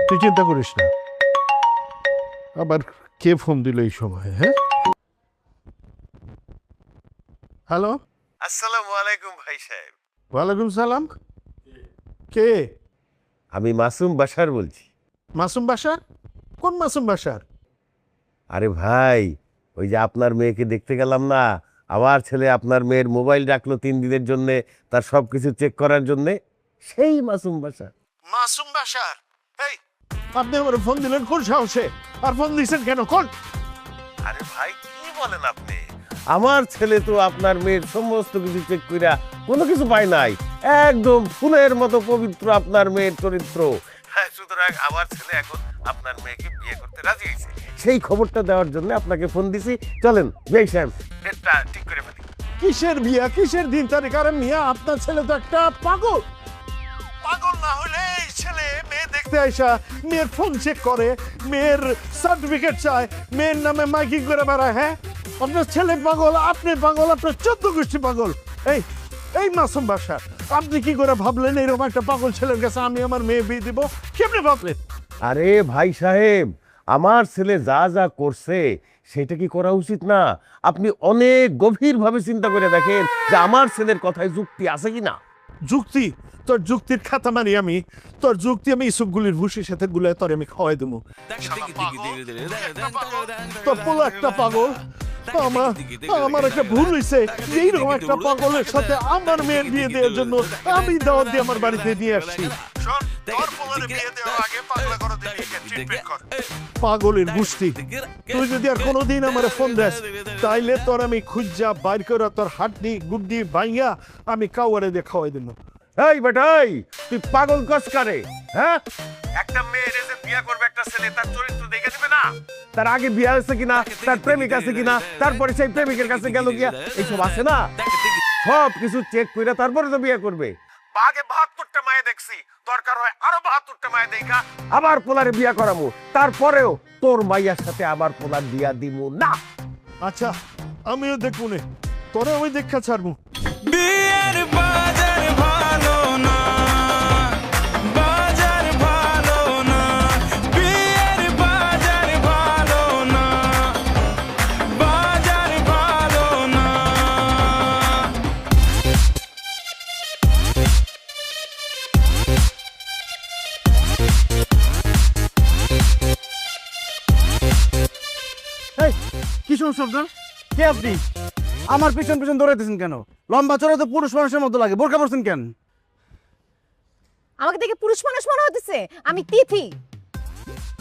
তুই চিন্তা করিস না। আবার কে ফোন দিল এই সময়? হ্যাঁ, হ্যালো, আসসালামু আলাইকুম ভাই সাহেব। ওয়ালাইকুম সালাম। কে? আমি মাসুম বাশার বলছি। মাসুম বাশার? কোন মাসুম বাশার? আরে ভাই, ওই যে আপনার মেয়েকে দেখতে গেলাম না, আমার ছেলে আপনার মেয়ের মোবাইল রাখলো 3 দিনের জন্য, তার সবকিছু চেক করার জন্য, সেই মাসুম বাশার। মাসুম বাশার? এই আপনি আমার ফোন দিলেন কোন সাহসে? আর ফোন দিয়েছেন কেন? কোন? আরে ভাই কি বলেন আপনি? আমার ছেলে তো আপনার মেয়ের সমস্ত কিছু চেক কইরা কোনো কিছু পায় নাই, একদম ফুলের মতো পবিত্র আপনার মেয়ের চরিত্র। হ্যাঁ, সুতরাং আমার ছেলে এখন আপনার মেয়েকে বিয়ে করতে রাজি হয়েছে। সেই খবরটা দেওয়ার জন্য আপনাকে ফোন দিছি। চলেন বিয়ে সাহেব, ডেটটা ঠিক করে ফেলি। কিসের বিয়া, কিসের দিন তারিখ? আরে মিয়া, আপনার ছেলে তো একটা পাগল। পাগল না হলে এই ছেলে মেয়ে দেখতে আইসা মেয়ের ফোন চেক করে, মেয়ের সার্টিফিকেট চায়, মেয়ের নামে মাইকিং করে বেড়ায়। হ্যাঁ, আপনার ছেলে পাগল, আপনি পাগল, আপনার 14 গোষ্ঠী পাগল। এই এই মাসুম বাশার, আপনি কি করে ভাবলেন এরকম একটা পাগল ছেলের কাছে আমি আমার মেয়ে বিয়ে দিব? কেমনে ভাবলেন? আরে ভাই সাহেব, আমার ছেলে যা যা করছে সেটা কি করা উচিত না? আপনি অনেক গভীরভাবে চিন্তা করে দেখেন যে আমার ছেলের কথায় যুক্তি আছে কি না। যুক্তি? তোর যুক্তির খাতা মারি আমি, তোর যুক্তি আমি ইসুকগুলির ভুষির সাথে গুলায় তোর আমি খাওয়াই দেবো। তোর পোলা একটা পাগল। আমার একটা ভুল হয়েছে, এইরকম একটা পাগলের সাথে আমার মেয়ের বিয়ে দেওয়ার জন্য আমি দাওয়াত দিয়ে আমার বাড়িতে নিয়ে আসছি। পাগলের গোষ্ঠী, তুই যদি আর কোনোদিন আমার ফোন দেস তাইলে তোর আমি খুঁজা বাইর করে তোর হাড্ডি গুড্ডি ভাইয়া আমি কাউয়ারে দিয়ে খাওয়াই দেবো। এই বেটাই, তুই পাগল কস কারে? হ্যাঁ, একটা মেয়ের যে বিয়ে করবে একটা ছেলে, তার চরিত্র দেখে দিবে না? তার আগে বিয়ে আছে কিনা, তার প্রেমিক আছে কিনা, তারপরে সেই প্রেমিকের কাছে গেল গিয়া, এইসব আছে না? সব কিছু চেক করে তারপরে তো বিয়ে করবে। আগে 72টা মায়ে দেখছি, দরকার হয় আরো 72টা মায়ে দেখা আবার পোলারে বিয়া করামু, তারপরেও তোর মাইয়ার সাথে আবার পোলার বিয়া দিমু না। আচ্ছা, আমিও দেখবো নে, তোরে আমি দেখা ছাড়বো। বিয়ের বাজার ভালো না সমস্যা আপনার? কে আপনি? আমার পিছন পিছন দৌড়াইতেছেন কেন? লম্বা চড়া তো পুরুষ মানুষের মতো লাগে, বোরকা পরছেন কেন? আমাকে দেখে পুরুষ মানুষ মনে হতেছে? আমি তিথি।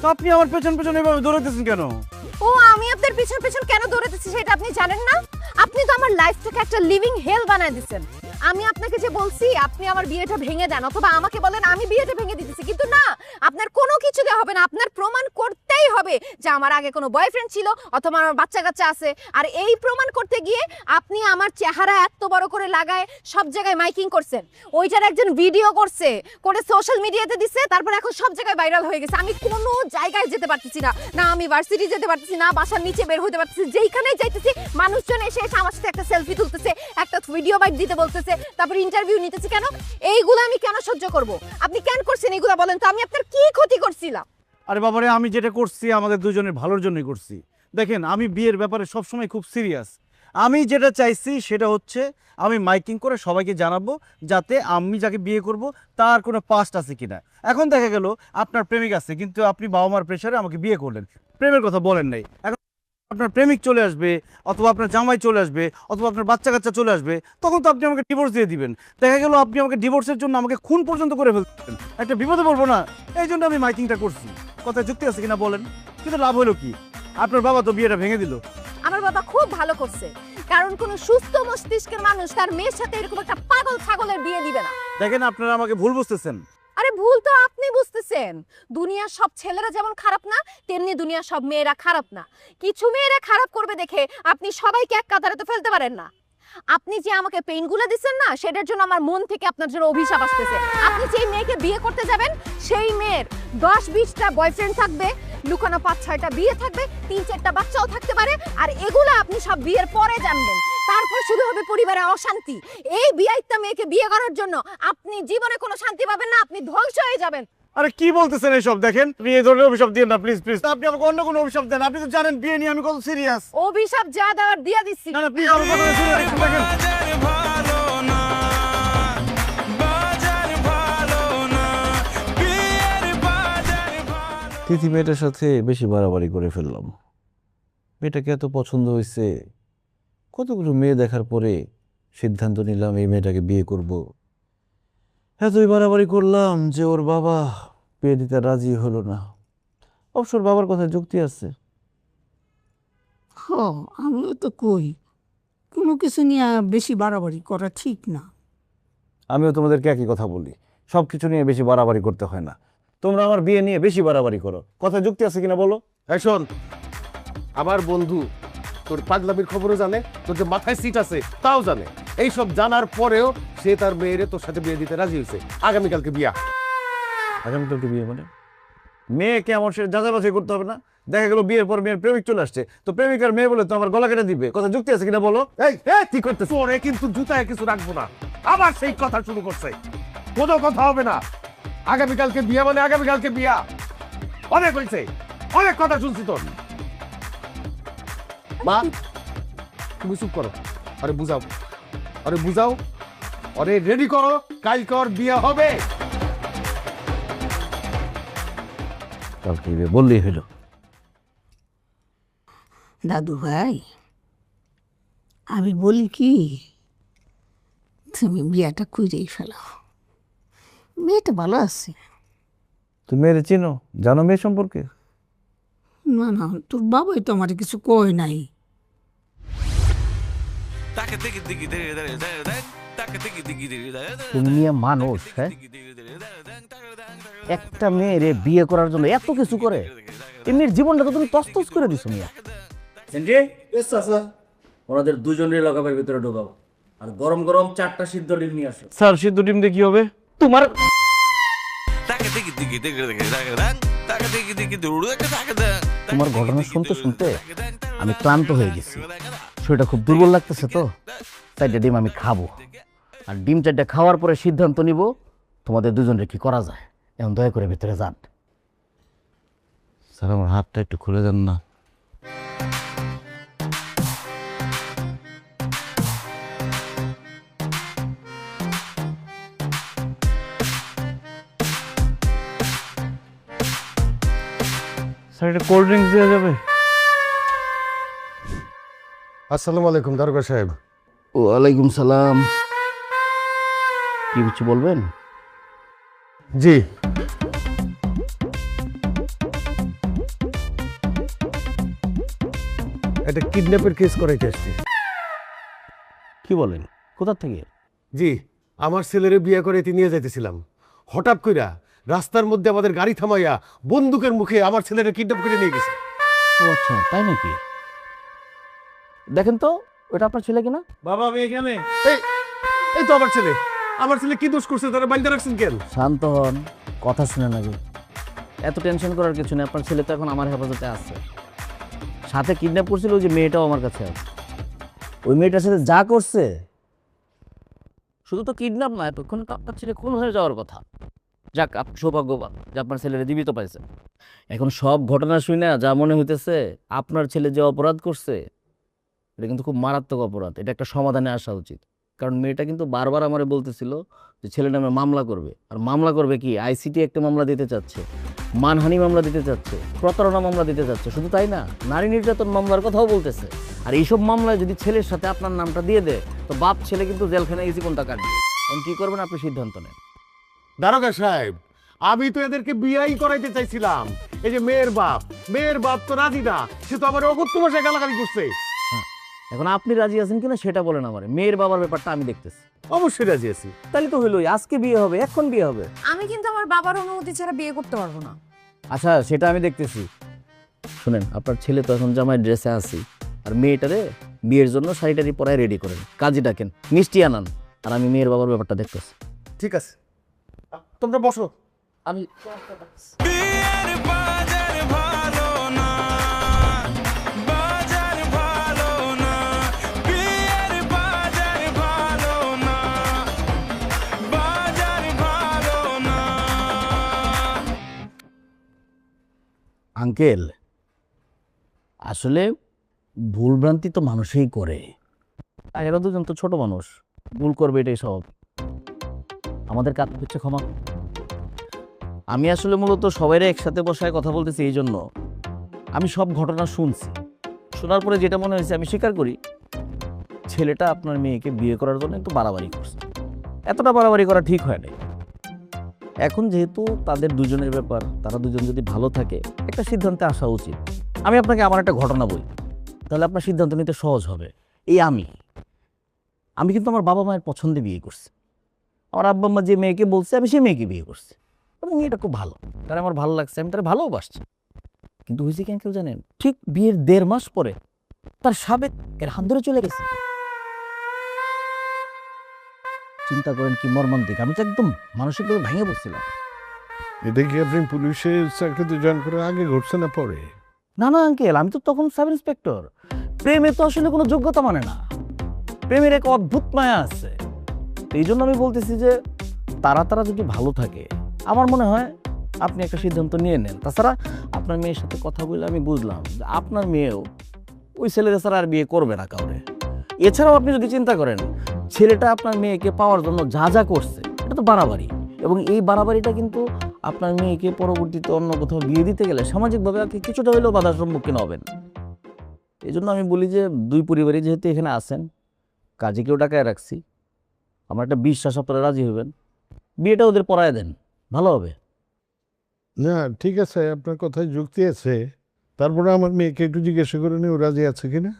তো আপনি আমার পেছন পেছন এভাবে দৌড়াইতেছেন কেন? ও আমি আপনার পিছন পিছন কেন দৌড়াতেছি সেটা আপনি জানেন না? আপনি তো আমার লাইফটাকে একটা লিভিং হেল বানায় দিয়েছেন। আমি আপনাকে যে বলছি আপনি আমার বিয়েটা ভেঙে দেন অথবা আমাকে বলেন আমি বিয়েটা ভেঙে দিতেছি, কিন্তু না, আপনার কোনো কিছু দেওয়া হবে না। আপনার প্রমাণ করতেই হবে যে আমার আগে কোনো বয়ফ্রেন্ড ছিল অথবা আমার বাচ্চা কাচ্চা আছে। আর এই প্রমাণ করতে গিয়ে আপনি আমার চেহারা এত বড় করে লাগায় সব জায়গায় মাইকিং করছেন। ওইটার একজন ভিডিও করছে, করে সোশ্যাল মিডিয়াতে দিছে, তারপর এখন সব জায়গায় ভাইরাল হয়ে গেছে। আমি কোনো জায়গায় যেতে পারতেছি না, না আমি ভার্সিটি যেতে পারতেছি না, বাসার নিচে বের হতে পারতেছি। যেইখানেই যাইতেছি মানুষজন এসে এসে আমার সাথে একটা সেলফি তুলতেছে, একটা ভিডিও বাইট দিতে বলতেছে, তারপর ইন্টারভিউ নিতেছে। কেন এইগুলো আমি কেন সহ্য করব? আপনি কেন করছেন এইগুলো বলেন তো? আমি আপনার কি ক্ষতি করছিলাম? আরে বাবারে, আমি যেটা করছি আমাদের দুজনের ভালোর জন্যই করছি। দেখেন, আমি বিয়ের ব্যাপারে সবসময় খুব সিরিয়াস। আমি যেটা চাইছি সেটা হচ্ছে আমি মাইকিং করে সবাইকে জানাবো যাতে আমি যাকে বিয়ে করব তার কোনো পাস্ট আছে কিনা। এখন দেখা গেল আপনার প্রেমিক আছে, কিন্তু আপনি বাবা মার প্রেশারে আমাকে বিয়ে করলেন, প্রেমের কথা বলেন নাই। এখন আপনার প্রেমিক চলে আসবে অথবা আপনার জামাই চলে আসবে অথবা আপনার বাচ্চা কাচ্চা চলে আসবে, তখন তো আপনি আমাকে ডিভোর্স দিয়ে দিবেন। দেখা গেল আপনি আমাকে ডিভোর্সের জন্য আমাকে খুন পর্যন্ত করে ফেলতেন, একটা বিপদে পড়বো না? এই জন্য আমি মাইকিংটা করছি। কথায় যুক্তি আছে কিনা বলেন? কিন্তু লাভ হলো কি? আপনার বাবা তো বিয়েটা ভেঙে দিল। আমার বাবা খুব ভালো করছে, কারণ কোন সুস্থ মস্তিষ্কের মানুষ তার মেয়ের সাথে এরকম একটা পাগল ছাগলের বিয়ে দিবে না। দেখেন, আপনারা আমাকে ভুল বুঝতেছেন। আরে ভুল তো আপনি বুঝতেছেন। দুনিয়ার সব ছেলেরা যেমন খারাপ না, তেমনি দুনিয়ার সব মেয়েরা খারাপ না। কিছু মেয়েরা খারাপ করবে দেখে আপনি সবাইকে এক কাতারে তো ফেলতে পারেন না। আপনি যে আমাকে পেইনগুলো দিচ্ছেন না, সেটার জন্য আমার মন থেকে আপনার জন্য অভিশাপ আসতেছে। আপনি যে মেয়েকে বিয়ে করতে যাবেন সেই মেয়ের 10-20টা বয়ফ্রেন্ড থাকবে, লুকানো 5-6টা বিয়ে থাকবে, 3-4টা বাচ্চাও থাকতে পারে। আর এগুলো আপনি সব বিয়ের পরে জানবেন, তারপর শুরু হবে পরিবারে অশান্তি। এই বিয়াইত্তা মেয়েকে বিয়ে করার জন্য আপনি জীবনে কোনো শান্তি পাবেন না, আপনি ধ্বংস হয়ে যাবেন। আরে কি বলতেছেন এসব? দেখেন, আপনি এই ধরনের অভিশাপ দিন না প্লিজ প্লিজ। আপনি আমাকে অন্য কোনো অভিশাপ দেন। আপনি তো জানেন বিয়ে নিয়ে আমি কত সিরিয়াস। অভিশাপ যা দেওয়ার দিয়া দিচ্ছি। না না প্লিজ, আমার কথা শুনুন একটু। দেখেন, বাজার ভালো না, বাজার ভালো না, বিয়ের বাজার ভালো। তিথি মেয়েটার সাথে বেশি বাড়াবাড়ি করে ফেললাম। মেয়েটাকে এত পছন্দ হয়েছে, কতগুলো মেয়ে দেখার পরে সিদ্ধান্ত নিলাম এই মেয়েটাকে বিয়ে করব। এতই বাড়াবাড়ি করলাম যে ওর বাবা বিয়ে দিতে রাজি হলো না। অবশ্য ওর বাবার কথা যুক্তি আছে। হ, আমিও তো কই কোনো কিছু নিয়ে বেশি বাড়াবাড়ি করা ঠিক না। আমিও তোমাদেরকে একই কথা বলি, সব কিছু নিয়ে বেশি বাড়াবাড়ি করতে হয় না। তোমরা আমার বিয়ে নিয়ে বেশি বাড়াবাড়ি করো। কথা যুক্তি আছে কিনা বলো? এই শোন, আমার বন্ধু তোর পাগলামির খবরও জানে, তোর যে মাথায় সিট আছে তাও জানে। এই সব জানার পরেও সে তার মেয়েরে তোর সাথে বিয়ে দিতে রাজি হয়েছে। আগামীকালকে বিয়া। আগামীকালকে বিয়ে মানে? মেয়েকে আমার সাথে যাচাই বাছাই করতে হবে না? দেখা গেল বিয়ের পর মেয়ের প্রেমিক চলে আসছে, তো প্রেমিকার মেয়ে বলে তো আমার গলা কেটে দিবে। কথা যুক্তি আছে কিনা বলো? এই কি করতেছ? তোরে কিন্তু জুতায় কিছু রাখবো না। আবার সেই কথা শুরু করছে। কোনো কথা হবে না। আগামীকালকে বিয়া মানে আগামীকালকে বিয়া। অনেক হয়েছে, অনেক কথা শুনছি তোর। মা, তুমি চুপ করো। আরে বুঝাও, আরে বুঝাও, আরে রেডি করো, কালকে ওর বিয়ে হবে। কালকে বিয়ে বললেই হলো। দাদু ভাই, আমি বলি কি, তুমি বিয়াটা কইরেই ফেলাও। মেয়েটা ভালো আছে। তুমি মেয়ের চিনো, জানো মেয়ে সম্পর্কে? না না, তোর বাবাই তো আমার কিছু কয় নাই। তুমি নিয়ে মানুষ, হ্যাঁ? একটা মেয়েরে বিয়ে করার জন্য এত কিছু করে, এমনির জীবনটা তো তুমি তছতছ করে দিছো মিয়া। ওনাদের দুজনের লাগাবের ভিতরে ঢোকাবো, আর গরম গরম 4টা সিদ্ধ ডিম নিয়ে আসো। স্যার, সিদ্ধ ডিম দিয়ে কি হবে? তোমার তোমার ঘটনা শুনতে শুনতে আমি ক্লান্ত হয়ে গেছি, শরীরটা খুব দুর্বল লাগতেছে। তো 4টা ডিম আমি খাবো, আর ডিম 4টা খাওয়ার পরে সিদ্ধান্ত নিব তোমাদের দুজনের কি করা যায়। এখন দয়া করে ভিতরে যান। স্যার, আমার হাতটা একটু খুলে দেন না। স্যার, এটা কোল্ড ড্রিঙ্কস দেওয়া যাবে? আসসালামু আলাইকুম দারোগা সাহেব। ওয়ালাইকুম সালাম। কি কিছু বলবেন? জি, একটা কিডন্যাপের কেস করাইতে আসছি। কি বলেন? কোথা থেকে? জি, আমার ছেলেরে বিয়ে করে নিয়ে যাইতেছিলাম, হঠাৎ কইরা রাস্তার মধ্যে আমাদের গাড়ি থামাইয়া বন্দুকের মুখে আমার ছেলেরে কিডন্যাপ করে নিয়ে গেছে। ও আচ্ছা, তাই নাকি? দেখেন তো ওটা আপনার ছেলে কিনা। বাবা আমি এখানে। এই তো আমার ছেলে। আমার ছেলে কি দোষ করছে তারা বাইন্দা রাখছেন কেন? শান্ত হন, কথা শুনেন আগে। এত টেনশন করার কিছু নেই, আপনার ছেলে তো এখন আমার হেফাজতে আছে। সাথে কিডন্যাপ করছিল ওই যে মেয়েটাও আমার কাছে আছে। ওই মেয়েটার সাথে যা করছে, শুধু তো কিডন্যাপ না, এতক্ষণ তো আপনার ছেলে খুন হয়ে যাওয়ার কথা। যাক, আপনি সৌভাগ্যবান যে আপনার ছেলেরা জীবিত পাইছে। এখন সব ঘটনা শুনে যা মনে হইতেছে আপনার ছেলে যে অপরাধ করছে এটা কিন্তু খুব মারাত্মক অপরাধ। এটা একটা সমাধানে আসা উচিত। কারণ মেয়েটা কিন্তু বারবার আমারে বলতেছিল যে ছেলে নামে মামলা করবে। আর মামলা করবে কি, আইসিটি একটা মামলা দিতে চাচ্ছে, মানহানি মামলা দিতে চাচ্ছে, প্রতারণা মামলা দিতে চাচ্ছে। শুধু তাই না, নারী নির্যাতন মামলার কথাও বলতেছে। আর এইসব মামলায় যদি ছেলের সাথে আপনার নামটা দিয়ে দেয় তো বাপ ছেলে কিন্তু জেলখানায় জীবনটা কাটবে। এখন কি করবেন আপনি সিদ্ধান্ত নেন। দারোগা সাহেব, আমি তো এদেরকে বিয়াই করাইতে চাইছিলাম। এই যে মেয়ের বাপ তো রাজি না, সে তো আমার অগত্য ভাষায় গালাগালি করছে। এখন আপনি রাজি আছেন কিনা সেটা বলেন আমারে। মেয়ের বাবার ব্যাপারটা আমি দেখতেছি। অবশ্যই রাজি আছি। তাহলে তো হইলোই, আজকে বিয়ে হবে, এখন বিয়ে হবে। আমি কিন্তু আমার বাবার অনুমতি ছাড়া বিয়ে করতে পারবো না। আচ্ছা, সেটা আমি দেখতেছি। শুনেন, আপনার ছেলে তো এখন জামাই ড্রেসে আছে, আর মেয়েটারে বিয়ের জন্য শাড়িটারি পরায় রেডি করেন, কাজে ডাকেন, মিষ্টি আনান, আর আমি মেয়ের বাবার ব্যাপারটা দেখতেছি। ঠিক আছে, তোমরা বসো। আমি বিয়ের বাজার ভালো না, বাজার ভালো না, বিয়ের বাজার ভালো না, বাজার ভালো না। আঙ্কেল, আসলে ভুলভ্রান্তি তো মানুষই করে। আর এরা দুজন তো ছোট মানুষ, ভুল করবে, এটাই স্বভাব। আমাদের কাজ হচ্ছে ক্ষমা। আমি আসলে মূলত সবাইরে একসাথে বসায় কথা বলতেছি এই জন্য, আমি সব ঘটনা শুনছি। শোনার পরে যেটা মনে হয়েছে আমি স্বীকার করি, ছেলেটা আপনার মেয়েকে বিয়ে করার জন্য একটু বাড়াবাড়ি করছে। এতটা বাড়াবাড়ি করা ঠিক হয় নাই। এখন যেহেতু তাদের দুজনের ব্যাপার, তারা দুজন যদি ভালো থাকে একটা সিদ্ধান্তে আসা উচিত। আমি আপনাকে আমার একটা ঘটনা বলি, তাহলে আপনার সিদ্ধান্ত নিতে সহজ হবে। এই আমি কিন্তু আমার বাবা মায়ের পছন্দে বিয়ে করছি। আমার আব্বা আম্মা যে মেয়েকে বলছে আমি সেই মেয়েকে বিয়ে করছি, এবং এটা খুব ভালো, তারা আমার ভালো লাগছে, আমি তারা ভালোবাসছি। কিন্তু হয়েছে কেন কেউ জানেন? ঠিক বিয়ের 1.5 মাস পরে তার সাবেক এর হাত ধরে চলে গেছে। চিন্তা করেন কি মর্মান্তিক। আমি তো একদম মানসিকভাবে ভেঙে পড়ছিলাম। এটা কি আপনি পুলিশের চাকরিতে জয়েন করে আগে ঘটছে না পরে? না না আঙ্কেল, আমি তো তখন সাব ইন্সপেক্টর। প্রেমে তো আসলে কোনো যোগ্যতা মানে না, প্রেমের এক অদ্ভুত মায়া আছে। এই জন্য আমি বলতেছি যে তারা যদি ভালো থাকে, আমার মনে হয় আপনি একটা সিদ্ধান্ত নিয়ে নেন। তাছাড়া আপনার মেয়ের সাথে কথা বলে আমি বুঝলাম যে আপনার মেয়েও ওই ছেলেদের ছাড়া আর বিয়ে করবে না কাউরে। এছাড়াও আপনি যদি চিন্তা করেন, ছেলেটা আপনার মেয়েকে পাওয়ার জন্য যা যা করছে এটা তো বাড়াবাড়ি, এবং এই বাড়াবাড়িটা কিন্তু আপনার মেয়েকে পরবর্তীতে অন্য কোথাও বিয়ে দিতে গেলে সামাজিকভাবে আপনি কিছুটা হলেও বাধার সম্মুখীন হবেন। এই জন্য আমি বলি যে দুই পরিবারই যেহেতু এখানে আছেন, কাজীকেও ডাকায় রাখছি, আমার একটা বিশ্বাস আপনারা রাজি হবেন, বিয়েটা ওদের পড়ায় দেন, ভালো হবে। না ঠিক আছে, আপনার কথায় যুক্তি আছে। তারপরে আমার মেয়েকে একটু জিজ্ঞাসা করে নি ও রাজি আছে কিনা।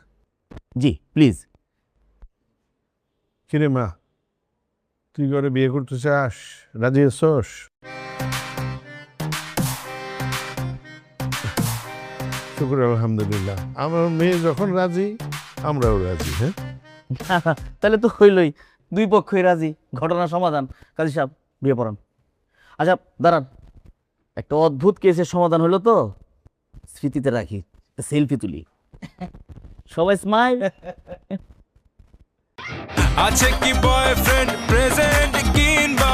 জি প্লিজ। কিরে মা, তুই করে বিয়ে করতে চাস, রাজি আছোস? শুক্র আলহামদুলিল্লাহ, আমার মেয়ে যখন রাজি আমরাও রাজি। হ্যাঁ তাহলে তো হইলই, দুই পক্ষই রাজি, ঘটনা সমাধান। কাজী সাহেব বিয়ে পড়ান। আচ্ছা দাঁড়ান, একটা অদ্ভুত কেসের সমাধান হলো তো, স্মৃতিতে রাখি, সেলফি তুলি, সবাই স্মাইল। আছে কি বয়ফ্রেন্ড প্রেজেন্ট কিংবা